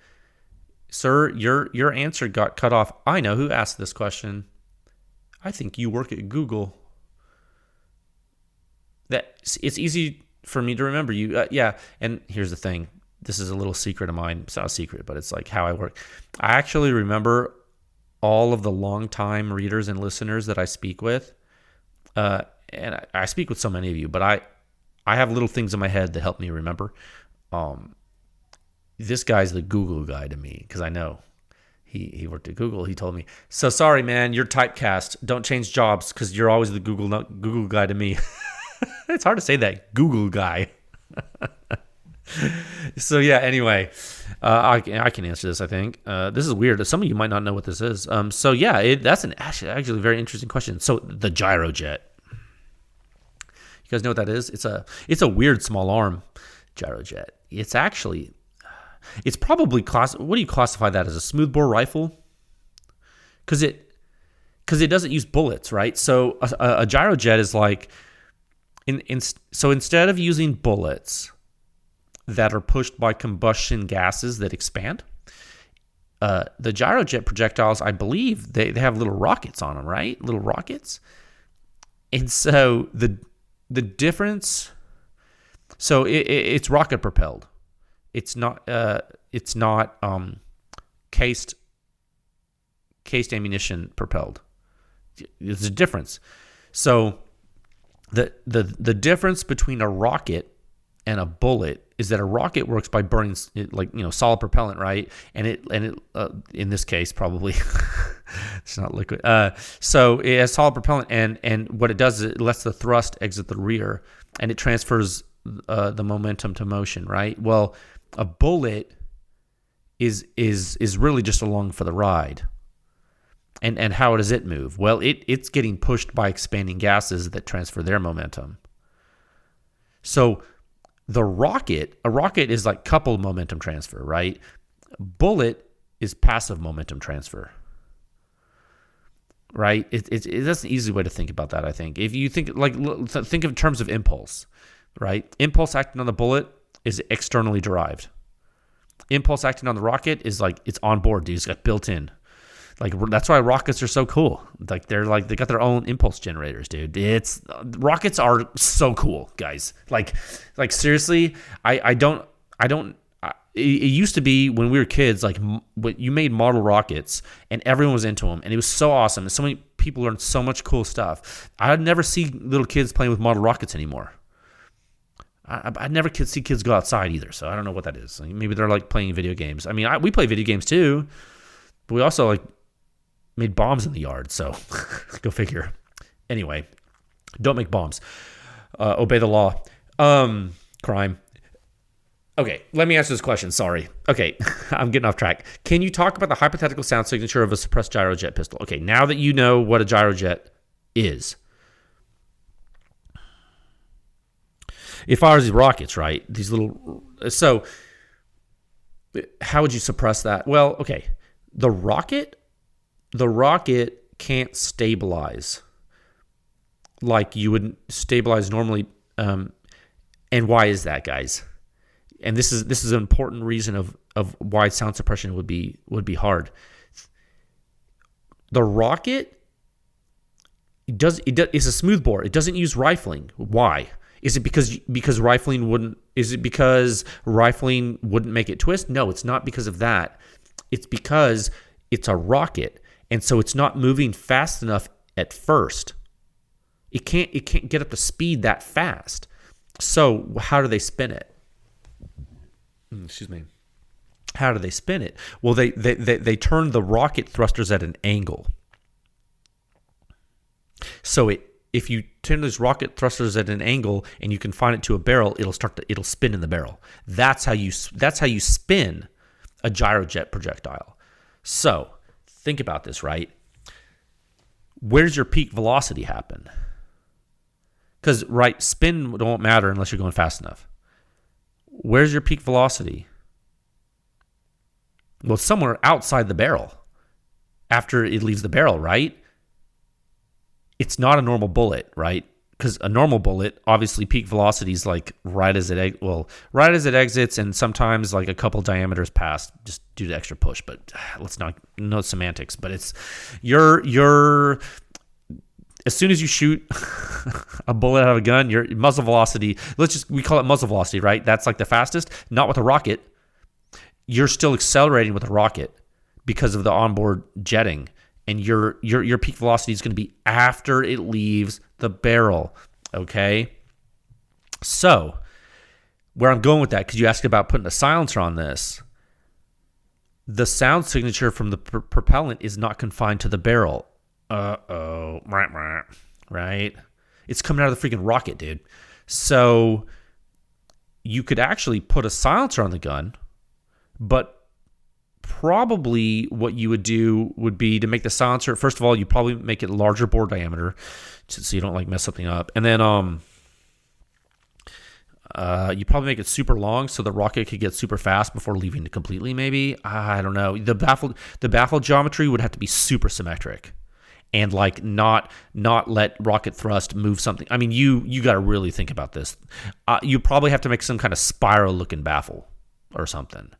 sir, your answer got cut off. I know who asked this question. I think you work at Google. It's easy for me to remember you. Yeah, and here's the thing. This is a little secret of mine. It's not a secret, but it's like how I work. I actually remember all of the longtime readers and listeners that I speak with. And I speak with so many of you, but I have little things in my head that help me remember. This guy's the Google guy to me because I know he worked at Google. He told me, so sorry, man, you're typecast. Don't change jobs because you're always the Google guy to me. It's hard to say that, Google guy. So yeah, anyway, I can answer this, I think. This is weird. Some of you might not know what this is. So yeah, that's an actually very interesting question. So the gyrojet. You guys know what that is? It's a weird small arm gyrojet. It's probably what do you classify that as, a smoothbore rifle? Because it doesn't use bullets, right? So a gyrojet is like so instead of using bullets that are pushed by combustion gases that expand, the gyrojet projectiles, I believe, they have little rockets on them, right? Little rockets. And so the difference, so it's rocket propelled. It's not cased ammunition propelled. There's a difference. So the difference between a rocket and a bullet is that a rocket works by burning solid propellant, right? And it in this case probably it's not liquid. So it has solid propellant, and what it does is it lets the thrust exit the rear, and it transfers the momentum to motion, right? Well, a bullet is really just along for the ride. And how does it move? Well, it's getting pushed by expanding gases that transfer their momentum. So a rocket is like coupled momentum transfer, right? Bullet is passive momentum transfer, right? That's an easy way to think about that, I think. If you think in terms of impulse, right? Impulse acting on the bullet is externally derived. Impulse acting on the rocket is like, it's on board, dude. It's got built in. Like, that's why rockets are so cool. Like, they got their own impulse generators, dude. Rockets are so cool, guys. Like seriously, it used to be when we were kids, like, you made model rockets and everyone was into them, and it was so awesome. And so many people learned so much cool stuff. I'd never see little kids playing with model rockets anymore. I never see kids go outside either, so I don't know what that is. Maybe they're like playing video games. I mean, we play video games too, but we also like made bombs in the yard, so go figure. Anyway, don't make bombs. Obey the law. Crime. Okay, let me answer this question. Sorry. Okay, I'm getting off track. Can you talk about the hypothetical sound signature of a suppressed gyrojet pistol? Okay, now that you know what a gyrojet is. It fires these rockets, right? These little... So, how would you suppress that? Well, okay. The rocket can't stabilize like you would stabilize normally. And why is that, guys? And this is an important reason of why sound suppression would be hard. The rocket it's a smooth bore. It doesn't use rifling. Why? Is it because rifling wouldn't make it twist? No, it's not because of that. It's because it's a rocket, and so it's not moving fast enough at first. It can't get up to speed that fast. So how do they spin it? Excuse me. How do they spin it? Well, they turn the rocket thrusters at an angle. So if you turn those rocket thrusters at an angle and you confine it to a barrel, it'll spin in the barrel. That's how you spin a gyrojet projectile. So think about this, right? Where's your peak velocity happen? Because, right, spin won't matter unless you're going fast enough. Where's your peak velocity? Well, it's somewhere outside the barrel after it leaves the barrel, right? It's not a normal bullet, right? Because a normal bullet, obviously, peak velocity is like right as it exits, and sometimes like a couple diameters past, just due to extra push. But let's not know semantics. But it's your as soon as you shoot a bullet out of a gun, your muzzle velocity, we call it muzzle velocity, right? That's like the fastest. Not with a rocket. You're still accelerating with a rocket because of the onboard jetting. And your peak velocity is going to be after it leaves the barrel, okay? So, where I'm going with that, because you asked about putting a silencer on this, the sound signature from the propellant is not confined to the barrel. Right? It's coming out of the freaking rocket, dude. So, you could actually put a silencer on the gun, but probably what you would do would be to make the silencer, first of all, you probably make it larger bore diameter so you don't like mess something up. And then you probably make it super long so the rocket could get super fast before leaving it completely, maybe. I don't know. The baffle geometry would have to be super symmetric and like not let rocket thrust move something. I mean, you got to really think about this. You probably have to make some kind of spiral looking baffle or something.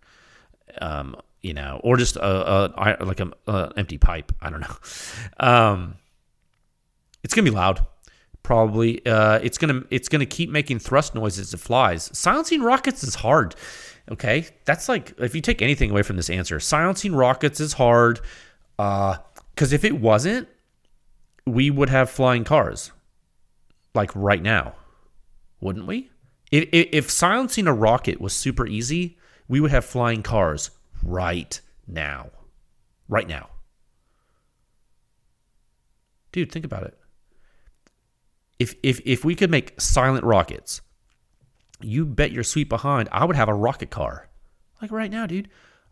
Or just like an empty pipe. I don't know. It's gonna be loud, probably. It's gonna keep making thrust noises as it flies. Silencing rockets is hard. Okay, that's like if you take anything away from this answer, silencing rockets is hard. Because if it wasn't, we would have flying cars, like right now, wouldn't we? If silencing a rocket was super easy, we would have flying cars. Right now. Dude, think about it. If we could make silent rockets, you bet your sweet behind I would have a rocket car. Like right now, dude.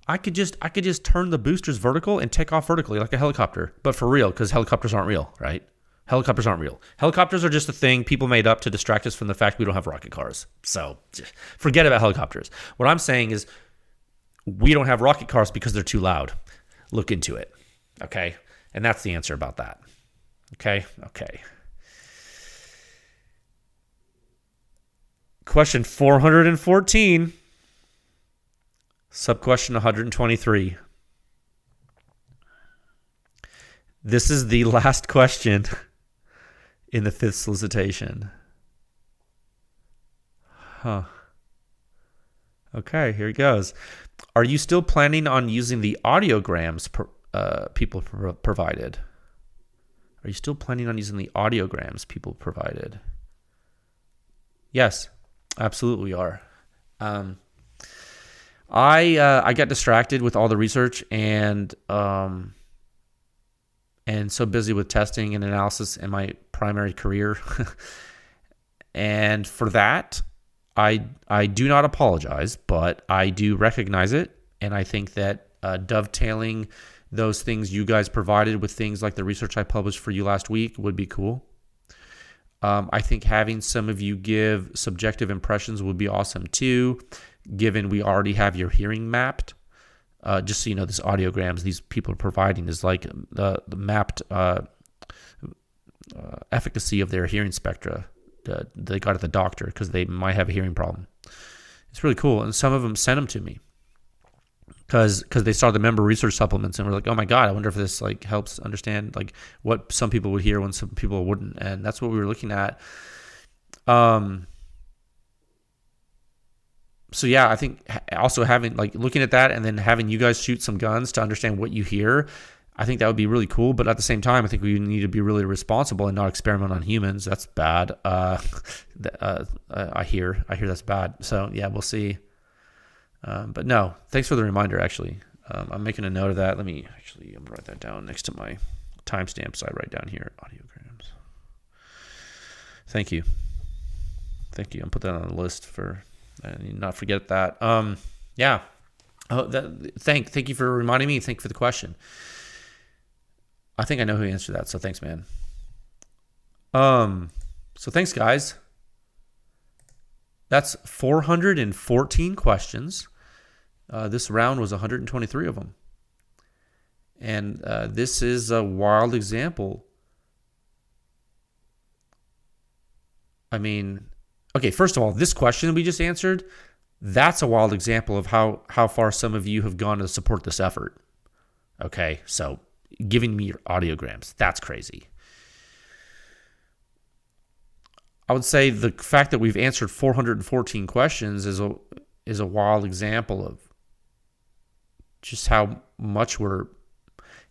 I could just turn the boosters vertical and take off vertically like a helicopter. But for real, because helicopters aren't real, right? Helicopters aren't real. Helicopters are just a thing people made up to distract us from the fact we don't have rocket cars. So forget about helicopters. What I'm saying is we don't have rocket cars because they're too loud. Look into it, okay? And that's the answer about that, okay? Question 414. Sub-question 123. This is the last question in the fifth solicitation. Okay, here it goes. Are you still planning on using the audiograms people provided? Are you still planning on using the audiograms people provided? Yes, absolutely we are. I got distracted with all the research and so busy with testing and analysis in my primary career. And for that, I do not apologize, but I do recognize it. And I think that dovetailing those things you guys provided with things like the research I published for you last week would be cool. I think having some of you give subjective impressions would be awesome too, given we already have your hearing mapped. Just so you know, this audiograms these people are providing is like the mapped efficacy of their hearing spectra they got at the doctor because they might have a hearing problem. It's really cool. And some of them sent them to me because they saw the member research supplements and were like, oh my God, I wonder if this like helps understand like what some people would hear when some people wouldn't. And that's what we were looking at. So yeah, I think also having like looking at that and then having you guys shoot some guns to understand what you hear, I think that would be really cool. But at the same time, I think we need to be really responsible and not experiment on humans. That's bad. I hear that's bad. So yeah, we'll see. But no, thanks for the reminder. Actually, I'm making a note of that. I'm gonna write that down next to my timestamps I write down here. Audiograms. Thank you. I'm put that on the list for. I need to not forget that. Yeah. Oh, thank you for reminding me. Thank you for the question. I think I know who answered that, so thanks, man. So thanks, guys. That's 414 questions. This round was 123 of them. And this is a wild example. I mean, okay, first of all, this question we just answered, that's a wild example of how far some of you have gone to support this effort. Okay, so giving me your audiograms, that's crazy. I would say the fact that we've answered 414 questions is a wild example of just how much we're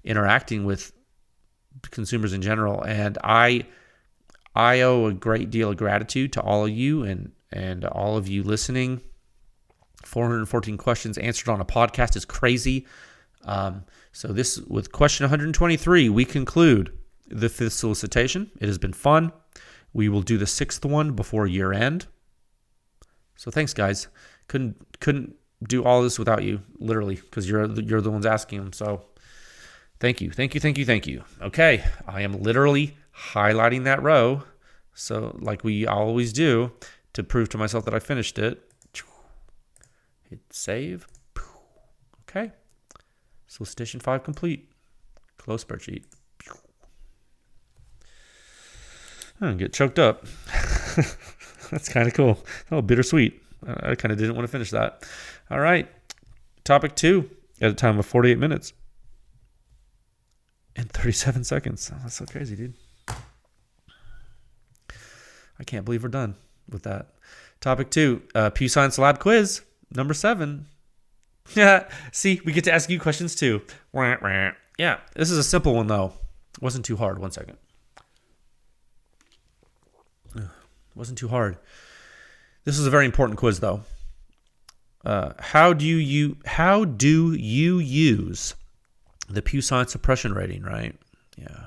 interacting with consumers in general. And I owe a great deal of gratitude to all of you and all of you listening. 414 questions answered on a podcast is crazy. So this, with question 123, we conclude the fifth solicitation. It has been fun. We will do the sixth one before year end. So thanks, guys. Couldn't do all this without you, literally, because you're the ones asking them. So thank you. Okay, I am literally highlighting that row, so like we always do, to prove to myself that I finished it. Hit save. Okay. Solicitation 5 complete. Close spreadsheet. I get choked up. That's kind of cool. Oh, bittersweet. I kind of didn't want to finish that. All right. Topic 2 at a time of 48 minutes and 37 seconds. Oh, that's so crazy, dude. I can't believe we're done with that. Topic 2, PEW Science Lab Quiz, number 7. Yeah, see, we get to ask you questions too. Yeah, this is a simple one though. It wasn't too hard. 1 second. Wasn't too hard. This is a very important quiz though. How do you use the PEW Science Suppression Rating, right? Yeah.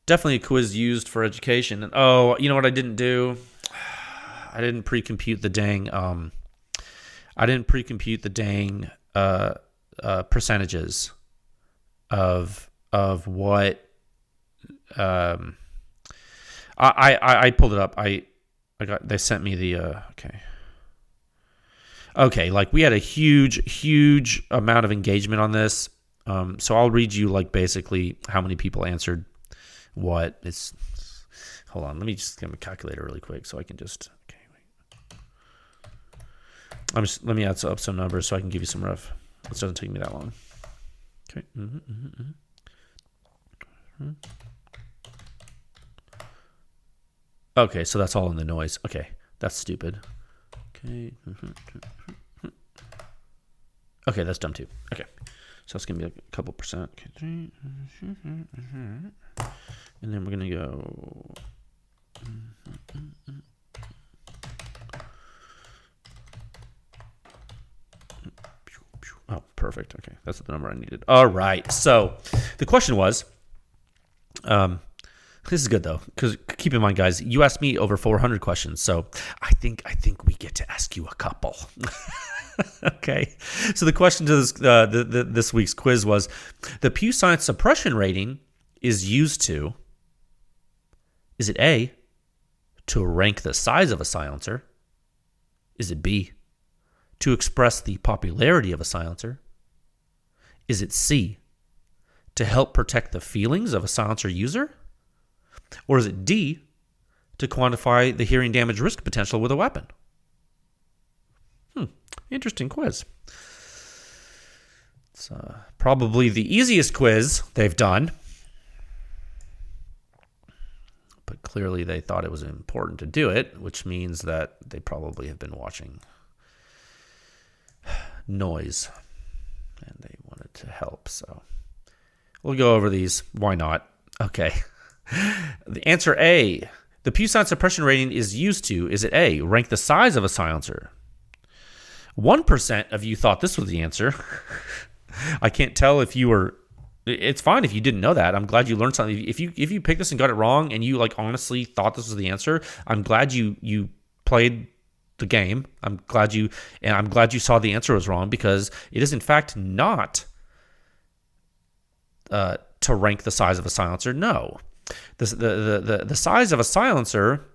Definitely a quiz used for education. And oh, you know what I didn't do? I didn't pre-compute the dang percentages of what I pulled it up. They sent me the okay, like we had a huge amount of engagement on this. So I'll read you like basically how many people answered what. It's Hold on. Let me just get my calculator really quick so I can just. Okay. Let me add up some numbers so I can give you some rough. This doesn't take me that long. Okay. Okay, so that's all in the noise. Okay, that's stupid. Okay. Okay, that's dumb too. Okay, so it's gonna be a couple percent. Okay. And then we're gonna go. Oh, perfect. Okay, that's the number I needed. All right. So the question was, this is good though, because keep in mind, guys, you asked me over 400 questions, so I think we get to ask you a couple. Okay. So the question to this week's quiz was, the PEW Science Suppression Rating is used to. Is it A, to rank the size of a silencer? Is it B, to express the popularity of a silencer? Is it C, to help protect the feelings of a silencer user? Or is it D, to quantify the hearing damage risk potential with a weapon? Interesting quiz. It's probably the easiest quiz they've done. But clearly they thought it was important to do it, which means that they probably have been watching Noise and they wanted to help. So we'll go over these. Why not? Okay. The answer A, the PEW Science Suppression Rating is used to, is it A, rank the size of a silencer? 1% of you thought this was the answer. I can't tell if you were. It's fine if you didn't know that. I'm glad you learned something. If you picked this and got it wrong and you like honestly thought this was the answer, I'm glad you played the game. I'm glad you saw the answer was wrong, because it is in fact not to rank the size of a silencer. No. The size of a silencer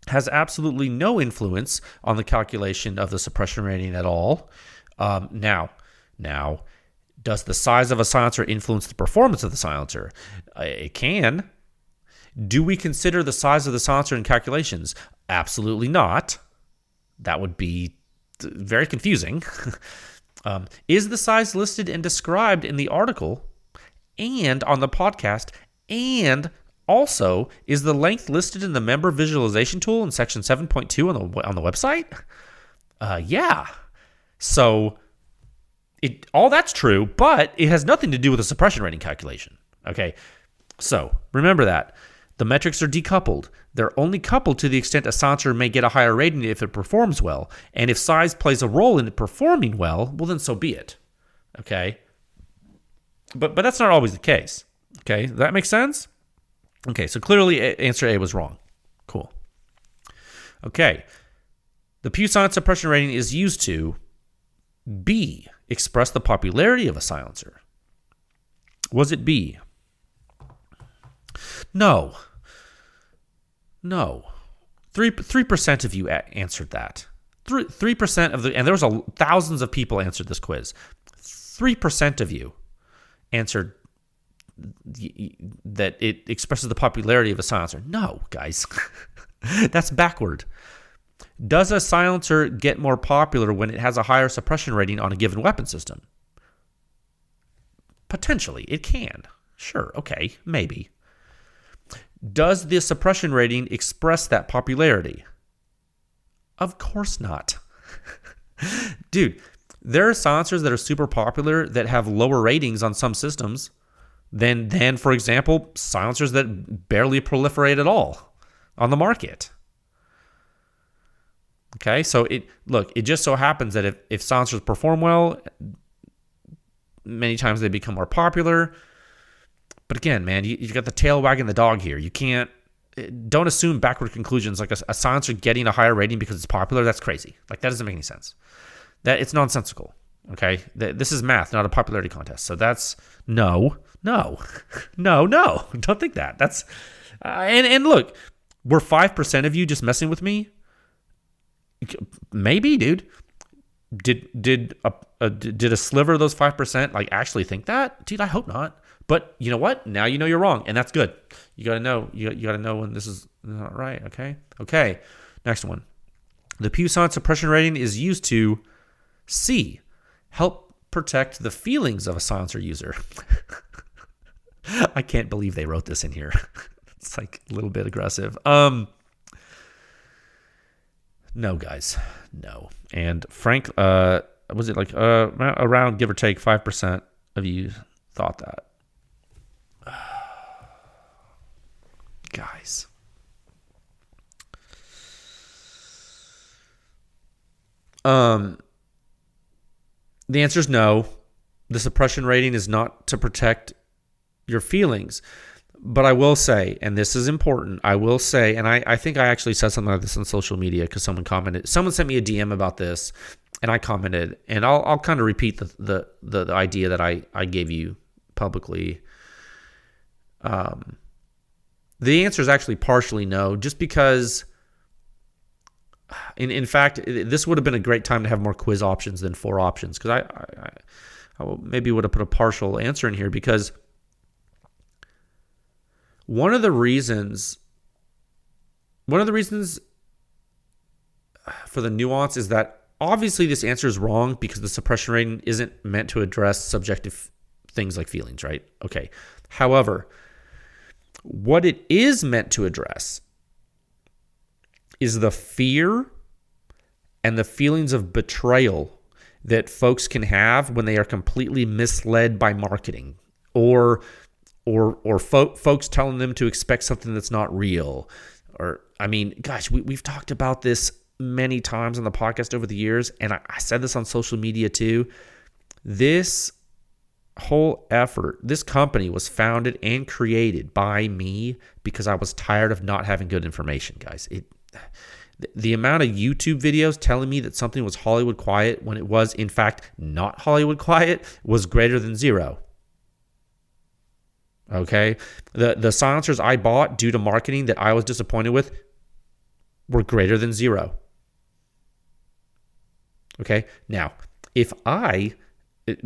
has absolutely no influence on the calculation of the suppression rating at all. Now, does the size of a silencer influence the performance of the silencer? It can. Do we consider the size of the silencer in calculations? Absolutely not. That would be very confusing. Is the size listed and described in the article and on the podcast, and also, is the length listed in the member visualization tool in section 7.2 on the website? Yeah. So all that's true, but it has nothing to do with the suppression rating calculation. Okay. So remember that. The metrics are decoupled. They're only coupled to the extent a silencer may get a higher rating if it performs well. And if size plays a role in it performing well, then so be it. Okay. But that's not always the case. Okay. Does that make sense? Okay, so clearly answer A was wrong. Cool. Okay. The PEW Science Suppression Rating is used to B, express the popularity of a silencer. Was it B? No. 3% of you answered that. 3% of and there was thousands of people answered this quiz. 3% of you answered that it expresses the popularity of a silencer. No, guys. That's backward. Does a silencer get more popular when it has a higher suppression rating on a given weapon system? Potentially, it can. Sure, okay, maybe. Does the suppression rating express that popularity? Of course not. Dude, there are silencers that are super popular that have lower ratings on some systems than, for example, silencers that barely proliferate at all on the market. Okay, so it just so happens that if silencers perform well, many times they become more popular. But again, man, you got the tail wagging the dog here. Don't assume backward conclusions like a silencer getting a higher rating because it's popular. That's crazy. Like, that doesn't make any sense. It's nonsensical. Okay, this is math, not a popularity contest. So that's no. Don't think that. That's and look, were 5% of you just messing with me? Maybe, dude. Did a sliver of those 5% like actually think that? Dude, I hope not. But you know what? Now you know you're wrong, and that's good. You got to know. You got to know when this is not right. Okay. Next one. The PEW Science Suppression Rating is used to C, help protect the feelings of a silencer user. I can't believe they wrote this in here. It's like a little bit aggressive. No, guys, no. And Frank, was it like around give or take 5% of you thought that? Guys. The answer is no. The suppression rating is not to protect your feelings. But I will say, and this is important, I will say, and I think I actually said something like this on social media because someone commented. Someone sent me a DM about this, and I commented, and I'll kind of repeat the idea that I gave you publicly. The answer is actually partially no, just because, in fact, this would have been a great time to have more quiz options than 4 options, because I maybe would have put a partial answer in here, because one of the reasons for the nuance is that obviously this answer is wrong because the suppression rating isn't meant to address subjective things like feelings, right? Okay. However, what it is meant to address is the fear and the feelings of betrayal that folks can have when they are completely misled by marketing or folks telling them to expect something that's not real. Or, I mean, gosh, we've talked about this many times on the podcast over the years, and I said this on social media too. This whole effort, this company was founded and created by me because I was tired of not having good information, guys. The amount of YouTube videos telling me that something was Hollywood quiet when it was, in fact, not Hollywood quiet was greater than 0. Okay? The silencers I bought due to marketing that I was disappointed with were greater than 0. Okay? Now, if I,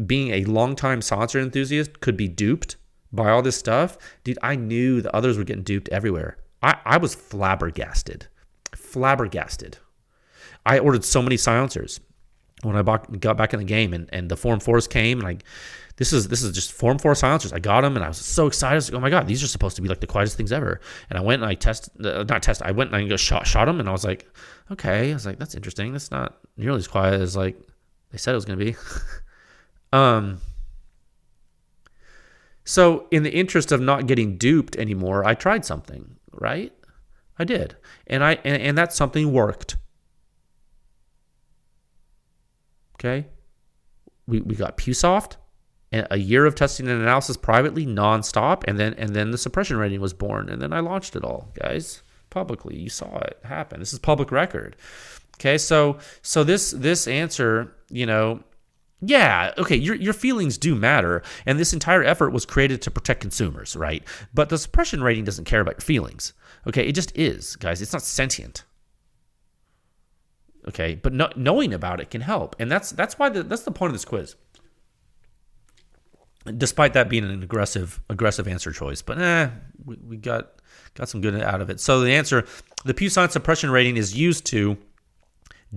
being a longtime silencer enthusiast, could be duped by all this stuff, dude, I knew the others were getting duped everywhere. I was flabbergasted. I ordered so many silencers when I got back in the game, and the Form 4s came, and this is just Form 4 silencers. I got them, and I was so excited. I was like, oh my God, these are supposed to be like the quietest things ever. And I went and I went and I shot them, and I was like, okay. I was like, that's interesting. That's not nearly as quiet as like they said it was going to be. So in the interest of not getting duped anymore, I tried something, right? I did. And that something worked. Okay? We got PewSoft, and a year of testing and analysis privately, nonstop, and then the suppression rating was born, and then I launched it all, guys, publicly. You saw it happen. This is public record. Okay, so this answer, yeah, okay, your feelings do matter, and this entire effort was created to protect consumers, right? But the suppression rating doesn't care about your feelings. Okay, it just is, guys. It's not sentient. Okay, but knowing about it can help, and that's the point of this quiz. Despite that being an aggressive answer choice, but we got some good out of it. So the answer, the PEW Science Suppression Rating is used to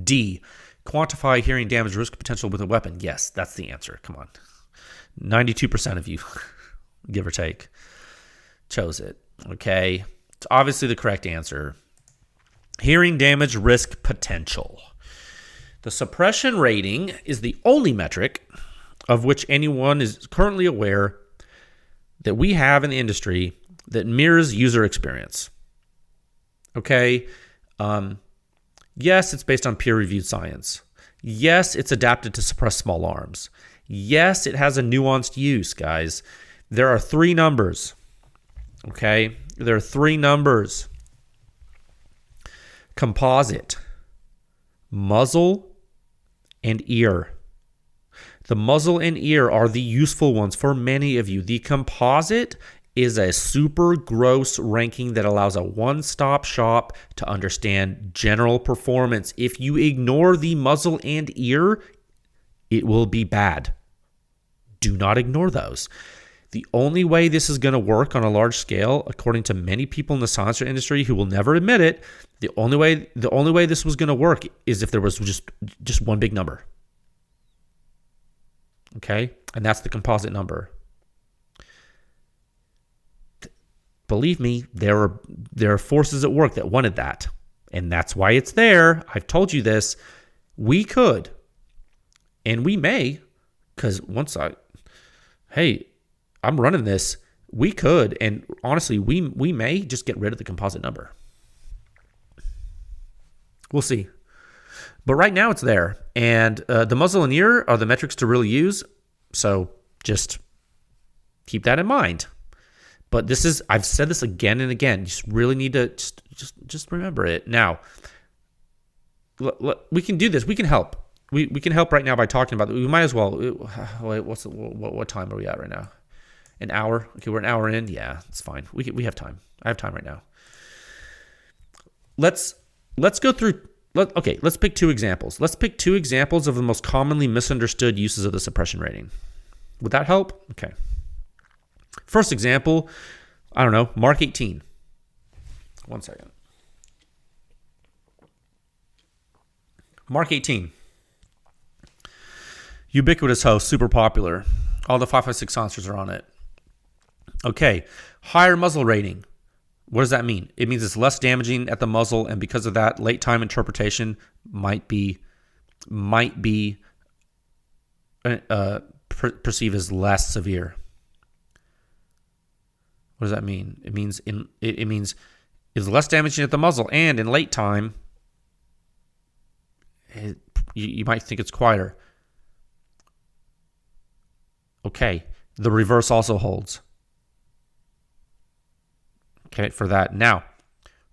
D, quantify hearing damage risk potential with a weapon. Yes, that's the answer. Come on, 92% of you, give or take, chose it. Okay, it's obviously the correct answer. Hearing damage risk potential. The suppression rating is the only metric of which anyone is currently aware that we have in the industry that mirrors user experience. Okay? Yes, it's based on peer-reviewed science. Yes, it's adapted to suppress small arms. Yes, it has a nuanced use, guys. There are 3 numbers. Okay? There are 3 numbers. Composite, muzzle, and ear. The muzzle and ear are the useful ones for many of you. The composite is a super gross ranking that allows a one-stop shop to understand general performance. If you ignore the muzzle and ear, it will be bad. Do not ignore those. The only way this is going to work on a large scale, according to many people in the silencer industry who will never admit it, the only way this was going to work is if there was just one big number. Okay? And that's the composite number. Believe me, there are forces at work that wanted that. And that's why it's there. I've told you this. We could, and we may, because I'm running this, we could, and honestly, we may just get rid of the composite number. We'll see. But right now it's there. And the muzzle and ear are the metrics to really use. So just keep that in mind. But I've said this again and again. You just really need to just remember it. Now, we can do this. We can help. We can help right now by talking about it. We might as well. Wait, what time are we at right now? An hour? Okay, we're an hour in. Yeah, it's fine. We have time. I have time right now. Let's go through. Let's pick two examples. Let's pick two examples of the most commonly misunderstood uses of the suppression rating. Would that help? Okay. First example, I don't know, Mark 18. One second. Mark 18. Ubiquitous host, super popular. All the 5.56 silencers are on it. Okay, higher muzzle rating. What does that mean? It means it's less damaging at the muzzle, and because of that, late time interpretation might be perceived as less severe. What does that mean? It means it's less damaging at the muzzle, and in late time, you might think it's quieter. Okay, the reverse also holds. Okay, for that. Now,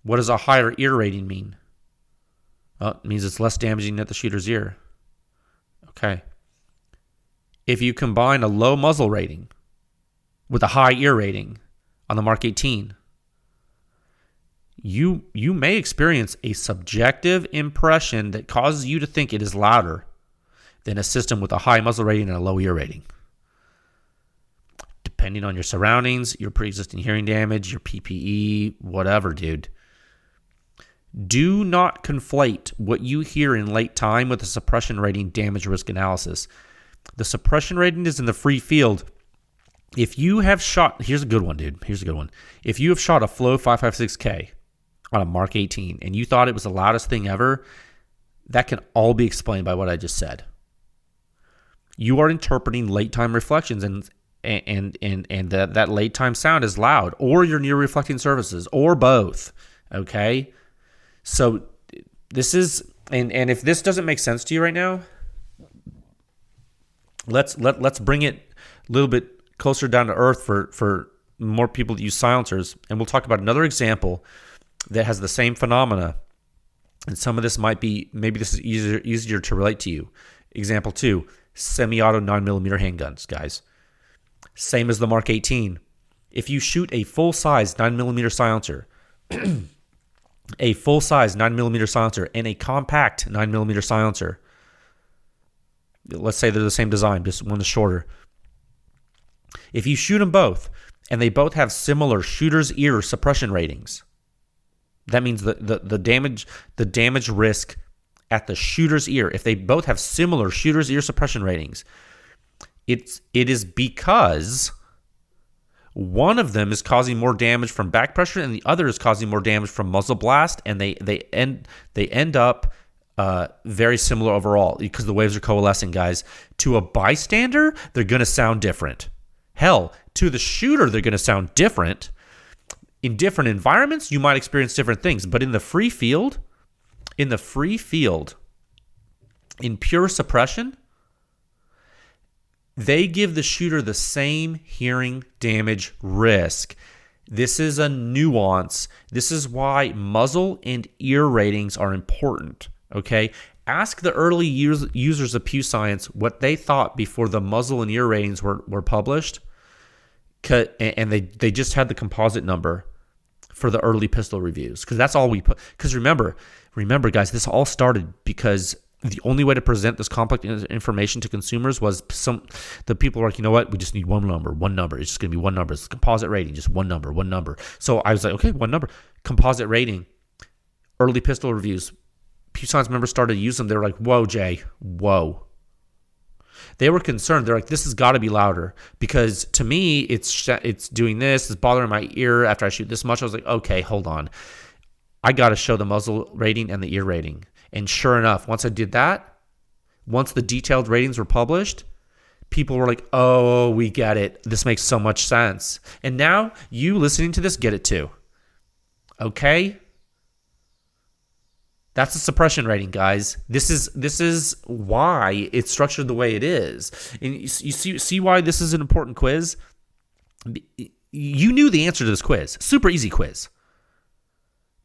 what does a higher ear rating mean? Well, it means it's less damaging at the shooter's ear. Okay. If you combine a low muzzle rating with a high ear rating on the Mark 18, you may experience a subjective impression that causes you to think it is louder than a system with a high muzzle rating and a low ear rating. Depending on your surroundings, your pre-existing hearing damage, your PPE, whatever, dude. Do not conflate what you hear in late time with the suppression rating damage risk analysis. The suppression rating is in the free field. If you have shot, here's a good one, dude. Here's a good one. If you have shot a Flow 5.56K on a Mark 18 and you thought it was the loudest thing ever, that can all be explained by what I just said. You are interpreting late time reflections and that late time sound is loud, or your near reflecting surfaces, or both. Okay, so this is and if this doesn't make sense to you right now, let's bring it a little bit closer down to earth for more people that use silencers, and we'll talk about another example that has the same phenomena, and some of this maybe this is easier to relate to you. Example 2, semi-auto 9mm handguns, guys. Same as the Mark 18. If you shoot a full-size 9mm silencer, a full-size 9mm silencer and a compact 9mm silencer, let's say they're the same design, just one is shorter. If you shoot them both and they both have similar shooter's ear suppression ratings, that means the damage risk at the shooter's ear, if they both have similar shooter's ear suppression ratings, it is because one of them is causing more damage from back pressure and the other is causing more damage from muzzle blast, and they end up very similar overall because the waves are coalescing, guys. To a bystander, they're going to sound different. Hell, to the shooter, they're going to sound different. In different environments, you might experience different things, but in the free field, in pure suppression, they give the shooter the same hearing damage risk. This is a nuance. This is why muzzle and ear ratings are important, okay? Ask the early users of PEW Science what they thought before the muzzle and ear ratings were published, and they just had the composite number for the early pistol reviews, because that's all we put. Because remember, guys, this all started because the only way to present this complex information to consumers was the people were like, you know what, we just need one number. It's just going to be one number. It's a composite rating, just one number. So I was like, okay, one number. Composite rating. Early pistol reviews. PEW Science members started to use them. They were like, whoa, Jay, whoa. They were concerned. They're like, this has got to be louder because to me, it's doing this. It's bothering my ear after I shoot this much. I was like, okay, hold on. I got to show the muzzle rating and the ear rating. And sure enough, once I did that, once the detailed ratings were published, people were like, oh, we get it. This makes so much sense. And now you listening to this get it too. Okay? That's a suppression rating, guys. This is why it's structured the way it is. And you see why this is an important quiz? You knew the answer to this quiz. Super easy quiz.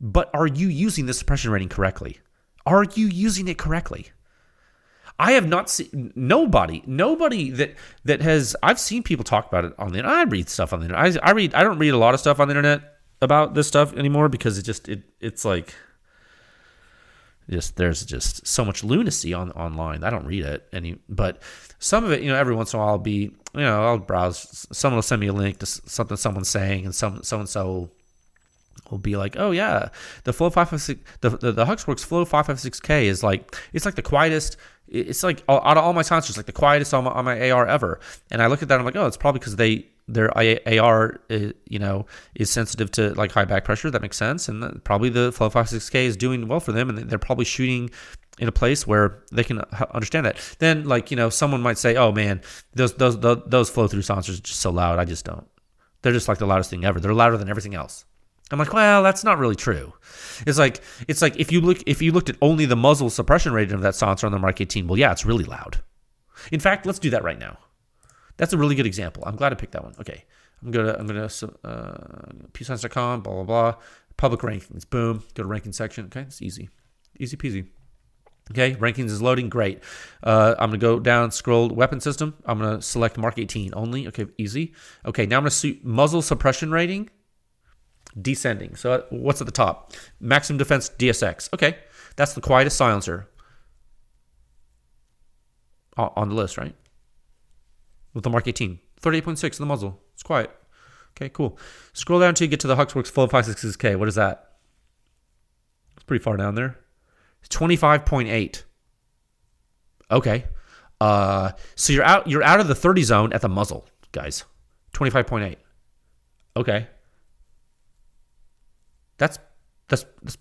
But are you using the suppression rating correctly? Are you using it correctly? I have not seen nobody that has. I've seen people talk about it on the internet. I read stuff on the internet. I don't read a lot of stuff on the internet about this stuff anymore because it's like there's just so much lunacy online. I don't read it but some of it, every once in a while I'll browse. Someone will send me a link to something someone's saying, and so and so will be like, oh yeah, the Flow 556, the Huxworks Flow 556K is like, it's like the quietest. It's like out of all my silencers, like the quietest on my AR ever. And I look at that, and I'm like, oh, it's probably because their AR is sensitive to like high back pressure. That makes sense, and probably the Flow 556K is doing well for them, and they're probably shooting in a place where they can understand that. Then someone might say, oh man, those flow through silencers are just so loud. I just don't. They're just like the loudest thing ever. They're louder than everything else. I'm like, well, that's not really true. It's like if you looked at only the muzzle suppression rating of that silencer on the Mark 18, well, yeah, it's really loud. In fact, let's do that right now. That's a really good example. I'm glad I picked that one. Okay, I'm gonna pewscience.com, blah blah blah, public rankings. Boom, go to ranking section. Okay, it's easy peasy. Okay, rankings is loading. Great. I'm gonna go down, scroll weapon system. I'm gonna select Mark 18 only. Okay, easy. Okay, now I'm gonna see muzzle suppression rating. Descending. So what's at the top? Maximum defense DSX. Okay, that's the quietest silencer on the list, right? With the Mark 18. 38.6 in the muzzle. It's quiet. Okay, cool. Scroll down till you get to the Huxworks Flow 556K. What is that? It's pretty far down there. It's 25.8. Okay. So you're out of the 30 zone at the muzzle, guys. 25.8. Okay. That's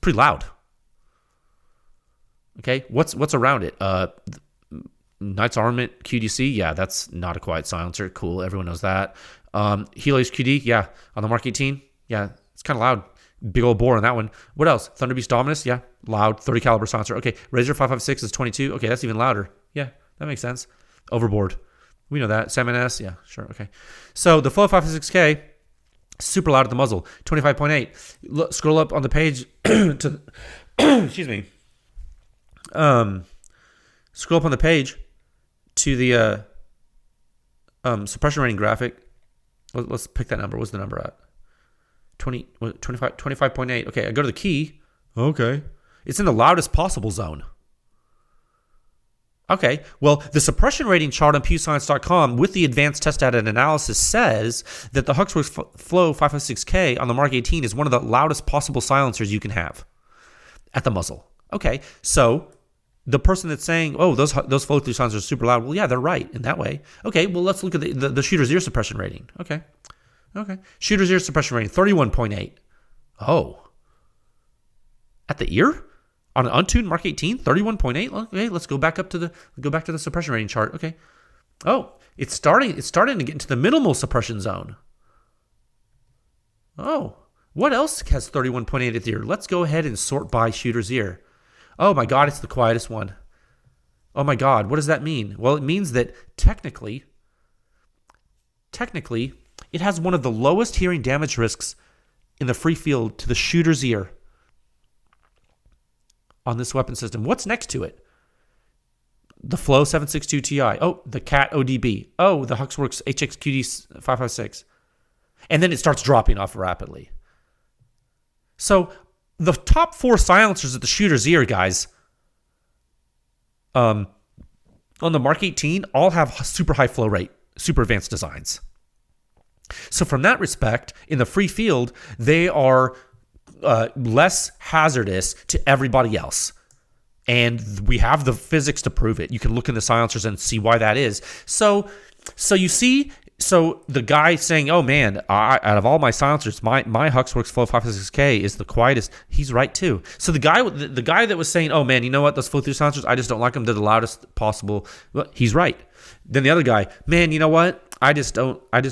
pretty loud. Okay, what's around it? Knight's Armament QDC, yeah, that's not a quiet silencer. Cool, everyone knows that. Helios QD, yeah, on the Mark 18, yeah, it's kind of loud. Big old bore on that one. What else? Thunderbeast Dominus, yeah, loud. 30 caliber silencer. Okay, Razor 556 is 22. Okay, that's even louder. Yeah, that makes sense. Overboard, we know that. Salmon S, yeah, sure. Okay, so the Flow 556K. Super loud at the muzzle, 25.8. Scroll up on the page to, excuse me. Scroll up on the page to the suppression rating graphic. Let's pick that number. What's the number at? 25.8. Okay, I go to the key. Okay. It's in the loudest possible zone. Okay, well, the suppression rating chart on pewscience.com with the advanced test data and analysis says that the Huxworks Flow 556K on the Mark 18 is one of the loudest possible silencers you can have at the muzzle. Okay, so the person that's saying, oh, those flow through silencers are super loud, well, yeah, they're right in that way. Okay, well, let's look at the shooter's ear suppression rating. Okay, shooter's ear suppression rating, 31.8. Oh, at the ear? On an untuned Mark 18, 31.8. Okay, let's go back to the suppression rating chart. Okay. Oh, it's starting to get into the minimal suppression zone. Oh, what else has 31.8 at the ear? Let's go ahead and sort by shooter's ear. Oh my God, it's the quietest one. Oh my God, what does that mean? Well, it means that technically, it has one of the lowest hearing damage risks in the free field to the shooter's ear on this weapon system. What's next to it? The Flow 762 Ti. Oh, the Cat ODB. Oh, the Huxworks HXQD 556. And then it starts dropping off rapidly. So the top 4 silencers at the shooter's ear, guys, on the Mark 18 all have super high flow rate, super advanced designs. So from that respect, in the free field, they are less hazardous to everybody else. And we have the physics to prove it. You can look in the silencers and see why that is. So you see, so the guy saying, oh man, out of all my silencers, my Huxworks Flow 556K is the quietest. He's right too. So the guy that was saying, oh man, you know what, those flow through silencers, I just don't like them. They're the loudest possible. Well, he's right. Then the other guy, man, you know what, I just don't like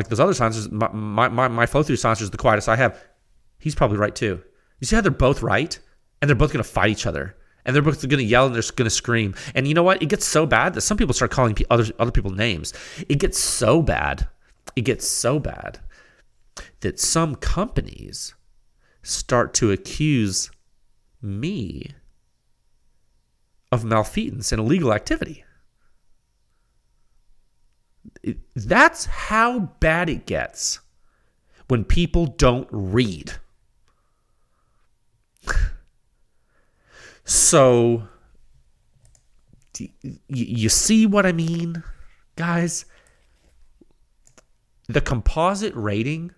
those other silencers. My flow through silencer is the quietest I have. He's probably right too. You see how they're both right, and they're both going to fight each other, and they're both going to yell and they're going to scream. And you know what? It gets so bad that some people start calling other people names. It gets so bad that some companies start to accuse me of malfeasance and illegal activity. That's how bad it gets when people don't read. So, you see what I mean, guys? The composite rating,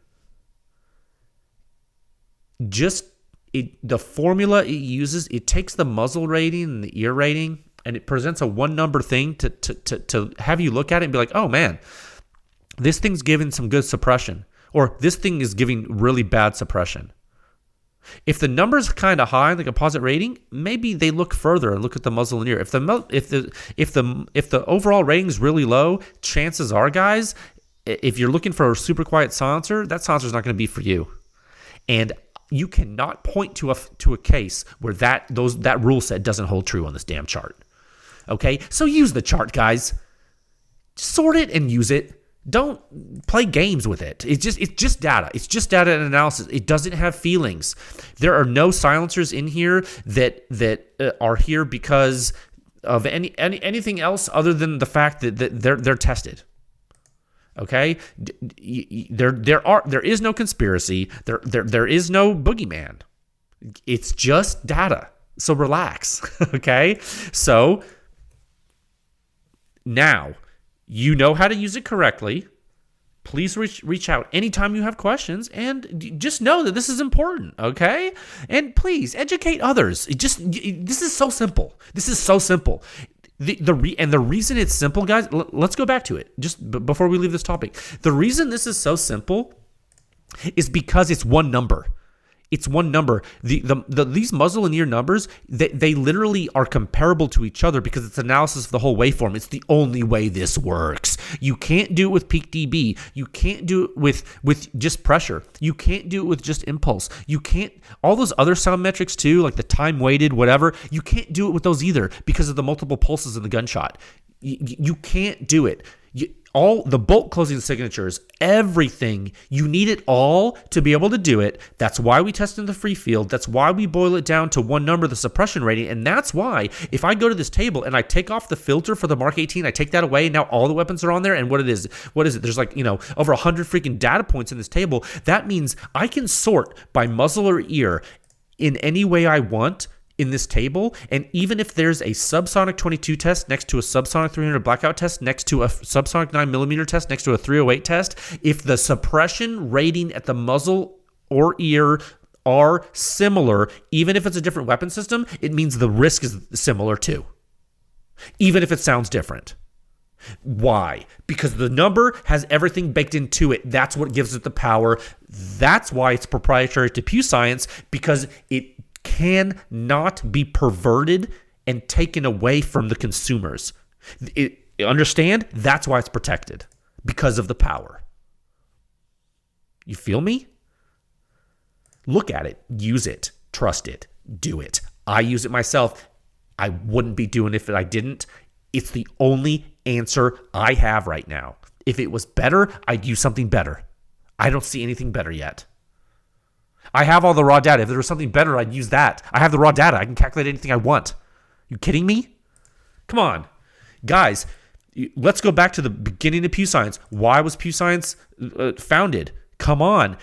the formula it uses, it takes the muzzle rating and the ear rating, and it presents a one number thing to have you look at it and be like, oh man, this thing's giving some good suppression, or this thing is giving really bad suppression. If the number's kind of high in the composite rating, maybe they look further and look at the muzzle and ear. If the overall rating is really low, chances are, guys, if you're looking for a super quiet silencer, that silencer is not going to be for you. And you cannot point to a case where that rule set doesn't hold true on this damn chart. Okay, so use the chart, guys. Sort it and use it. Don't play games with it. It's just data. It's just data and analysis. It doesn't have feelings. There are no silencers in here that are here because of anything else other than the fact that they're tested. Okay, there is no conspiracy. There is no boogeyman. It's just data. So relax. Okay, so now you know how to use it correctly. Please reach out anytime you have questions, and just know that this is important, okay? And please educate others. This is so simple. This is so simple. The reason it's simple, guys, let's go back to it just before we leave this topic. The reason this is so simple is because it's one number. It's one number. These muzzle and ear numbers, they literally are comparable to each other because it's analysis of the whole waveform. It's the only way this works. You can't do it with peak dB. You can't do it with just pressure. You can't do it with just impulse. You can't, all those other sound metrics too, like the time weighted, whatever, you can't do it with those either because of the multiple pulses in the gunshot. You can't do it. All the bolt closing signatures, everything, you need it all to be able to do it. That's why we test in the free field. That's why we boil it down to one number, the suppression rating. And that's why if I go to this table and I take off the filter for the Mark 18, I take that away. Now all the weapons are on there. And what is it? There's like, over 100 freaking data points in this table. That means I can sort by muzzle or ear in any way I want in this table. And even if there's a subsonic 22 test next to a subsonic 300 blackout test, next to a subsonic 9mm test, next to a 308 test, if the suppression rating at the muzzle or ear are similar, even if it's a different weapon system, it means the risk is similar too, even if it sounds different. Why? Because the number has everything baked into it. That's what gives it the power. That's why it's proprietary to PEW Science, because it cannot be perverted and taken away from the consumers. Understand? That's why it's protected, because of the power. You feel me? Look at it, use it, trust it, do it. I use it myself. I wouldn't be doing it if I didn't. It's the only answer I have right now. If it was better, I'd use something better. I don't see anything better yet. I have all the raw data. If there was something better, I'd use that. I have the raw data. I can calculate anything I want. You kidding me? Come on. Guys, let's go back to the beginning of PEW Science. Why was PEW Science founded? Come on.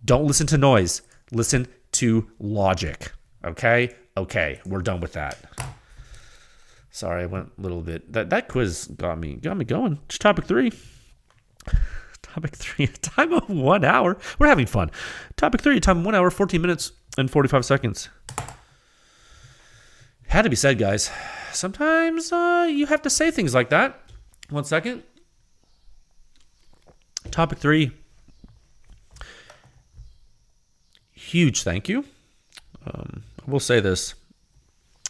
Don't listen to noise. Listen to logic. Okay, we're done with that. Sorry, I went a little bit. That quiz got me going. Just topic 3. Topic 3, a time of 1 hour. We're having fun. Topic 3, a time of 1 hour, 14 minutes, and 45 seconds. Had to be said, guys. Sometimes you have to say things like that. 1 second. Topic 3. Huge thank you. I will say this.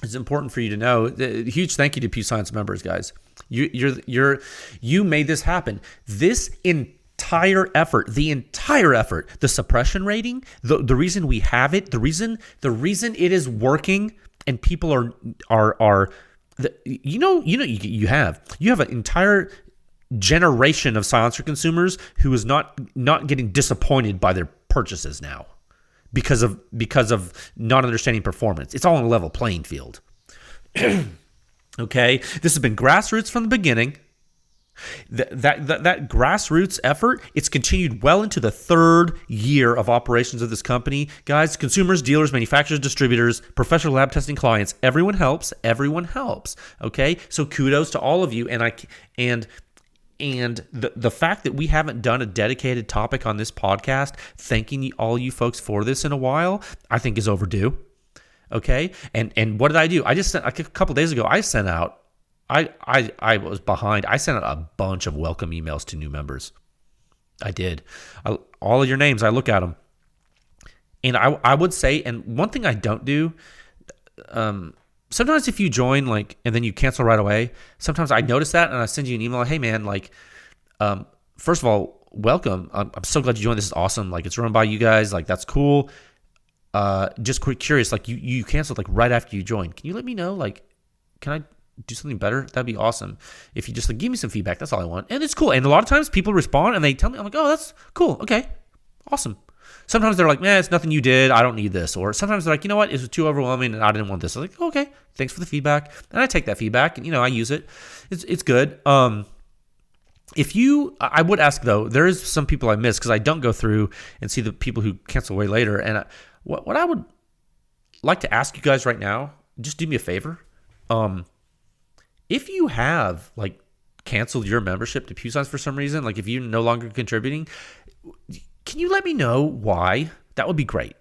It's important for you to know. Huge thank you to PEW Science members, guys. You made this happen. This entire effort, the suppression rating, the reason we have it, the reason it is working, and people you have an entire generation of silencer consumers who is not getting disappointed by their purchases now because of not understanding performance. It's all on a level playing field. Okay, this has been grassroots from the beginning. That grassroots effort, it's continued well into the 3rd year of operations of this company. Guys, consumers, dealers, manufacturers, distributors, professional lab testing clients, everyone helps. Okay, so kudos to all of you. And the fact that we haven't done a dedicated topic on this podcast, thanking all you folks for this in a while, I think is overdue. Okay, and what did I do? I just sent a couple days ago. I sent out. I was behind. I sent out a bunch of welcome emails to new members. I did. All of your names, I look at them. And I would say, and one thing I don't do, sometimes if you join and then you cancel right away, sometimes I notice that and I send you an email, hey man, first of all, welcome. I'm so glad you joined. This is awesome. It's run by you guys. That's cool. Just curious, you canceled right after you joined. Can you let me know? Can I do something better? That'd be awesome. If you just give me some feedback, that's all I want. And it's cool. And a lot of times people respond and they tell me, I'm like, oh, that's cool. Okay, awesome. Sometimes they're like, man, it's nothing you did. I don't need this. Or sometimes they're like, you know what? It was too overwhelming and I didn't want this. I'm like, okay, thanks for the feedback. And I take that feedback and, I use it. It's good. I would ask though, there is some people I miss because I don't go through and see the people who cancel way later. And what I would like to ask you guys right now, just do me a favor. If you have canceled your membership to PEW Science for some reason, if you're no longer contributing, can you let me know why? That would be great.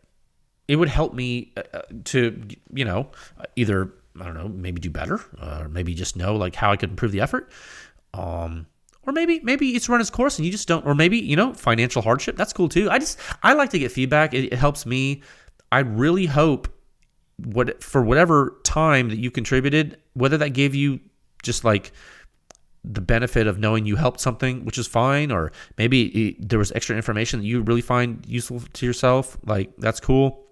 It would help me to, either, I don't know, maybe do better, or maybe just know how I could improve the effort. Or maybe it's run its course and you just don't, or maybe, financial hardship. That's cool too. I like to get feedback. It helps me. I really hope for whatever time that you contributed, whether that gave you just the benefit of knowing you helped something, which is fine, or maybe there was extra information that you really find useful to yourself, that's cool.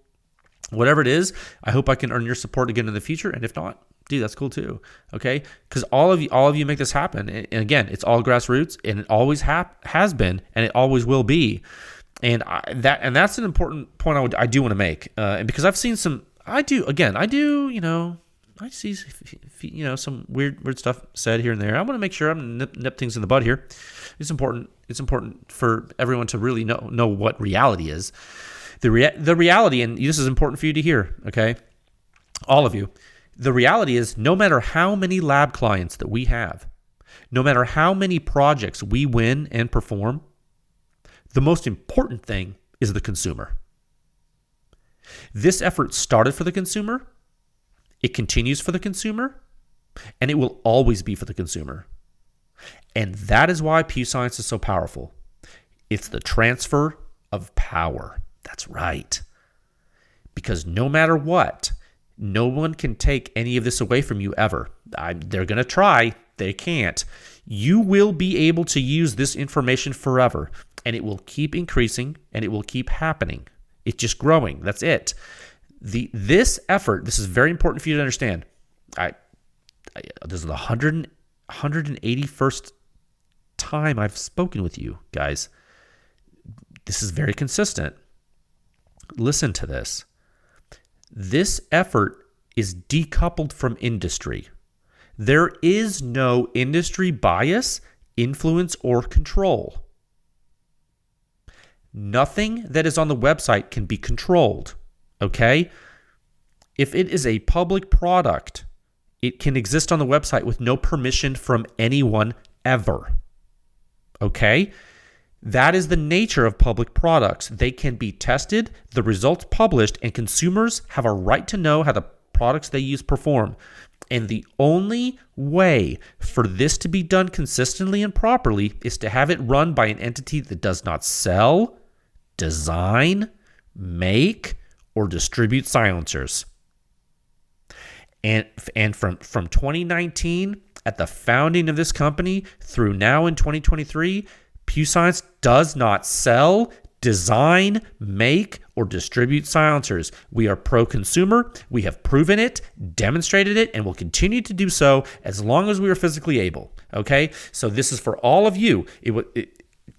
Whatever it is, I hope I can earn your support again in the future. And if not, dude, that's cool too. Okay, because all of you make this happen. And again, it's all grassroots, and it always has been, and it always will be. And that's an important point I do want to make, and because I've seen some. I see, some weird stuff said here and there. I want to make sure I'm nip things in the bud here. It's important. It's important for everyone to really know what reality is. The reality, and this is important for you to hear, okay? All of you. The reality is, no matter how many lab clients that we have, no matter how many projects we win and perform, the most important thing is the consumer. This effort started for the consumer, it continues for the consumer, and it will always be for the consumer. And that is why PEW Science is so powerful. It's the transfer of power. That's right. Because no matter what, no one can take any of this away from you ever. They're going to try. They can't. You will be able to use this information forever, and it will keep increasing, and it will keep happening. It's just growing. That's it. This effort, this is very important for you to understand. This is the 181st time I've spoken with you guys. This is very consistent. Listen to this. This effort is decoupled from industry. There is no industry bias, influence, or control. Nothing that is on the website can be controlled, okay? If it is a public product, it can exist on the website with no permission from anyone ever. Okay? That is the nature of public products. They can be tested, the results published, and consumers have a right to know how the products they use perform. And the only way for this to be done consistently and properly is to have it run by an entity that does not sell, design, make, or distribute silencers. And from 2019, at the founding of this company, through now in 2023, PEW Science does not sell, design, make, or distribute silencers. We are pro-consumer. We have proven it, demonstrated it, and will continue to do so as long as we are physically able. Okay? So this is for all of you.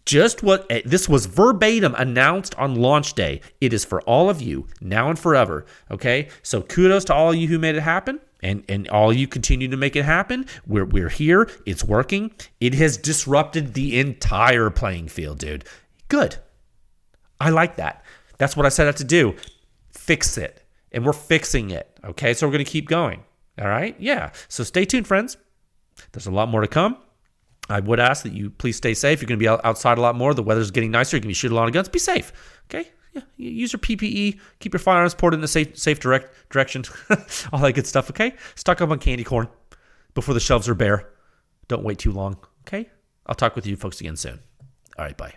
This was verbatim announced on launch day. It is for all of you, now and forever. Okay? So kudos to all of you who made it happen. And all of you continue to make it happen. We're here. It's working. It has disrupted the entire playing field, dude. Good. I like that. That's what I set out to do. Fix it. And we're fixing it. Okay? So we're going to keep going. All right? Yeah. So stay tuned, friends. There's a lot more to come. I would ask that you please stay safe. You're going to be outside a lot more. The weather's getting nicer. You're going to be shooting a lot of guns. Be safe. Okay? Yeah, use your PPE. Keep your firearms ported in a safe direction. All that good stuff, okay? Stock up on candy corn before the shelves are bare. Don't wait too long, okay? I'll talk with you folks again soon. All right, bye.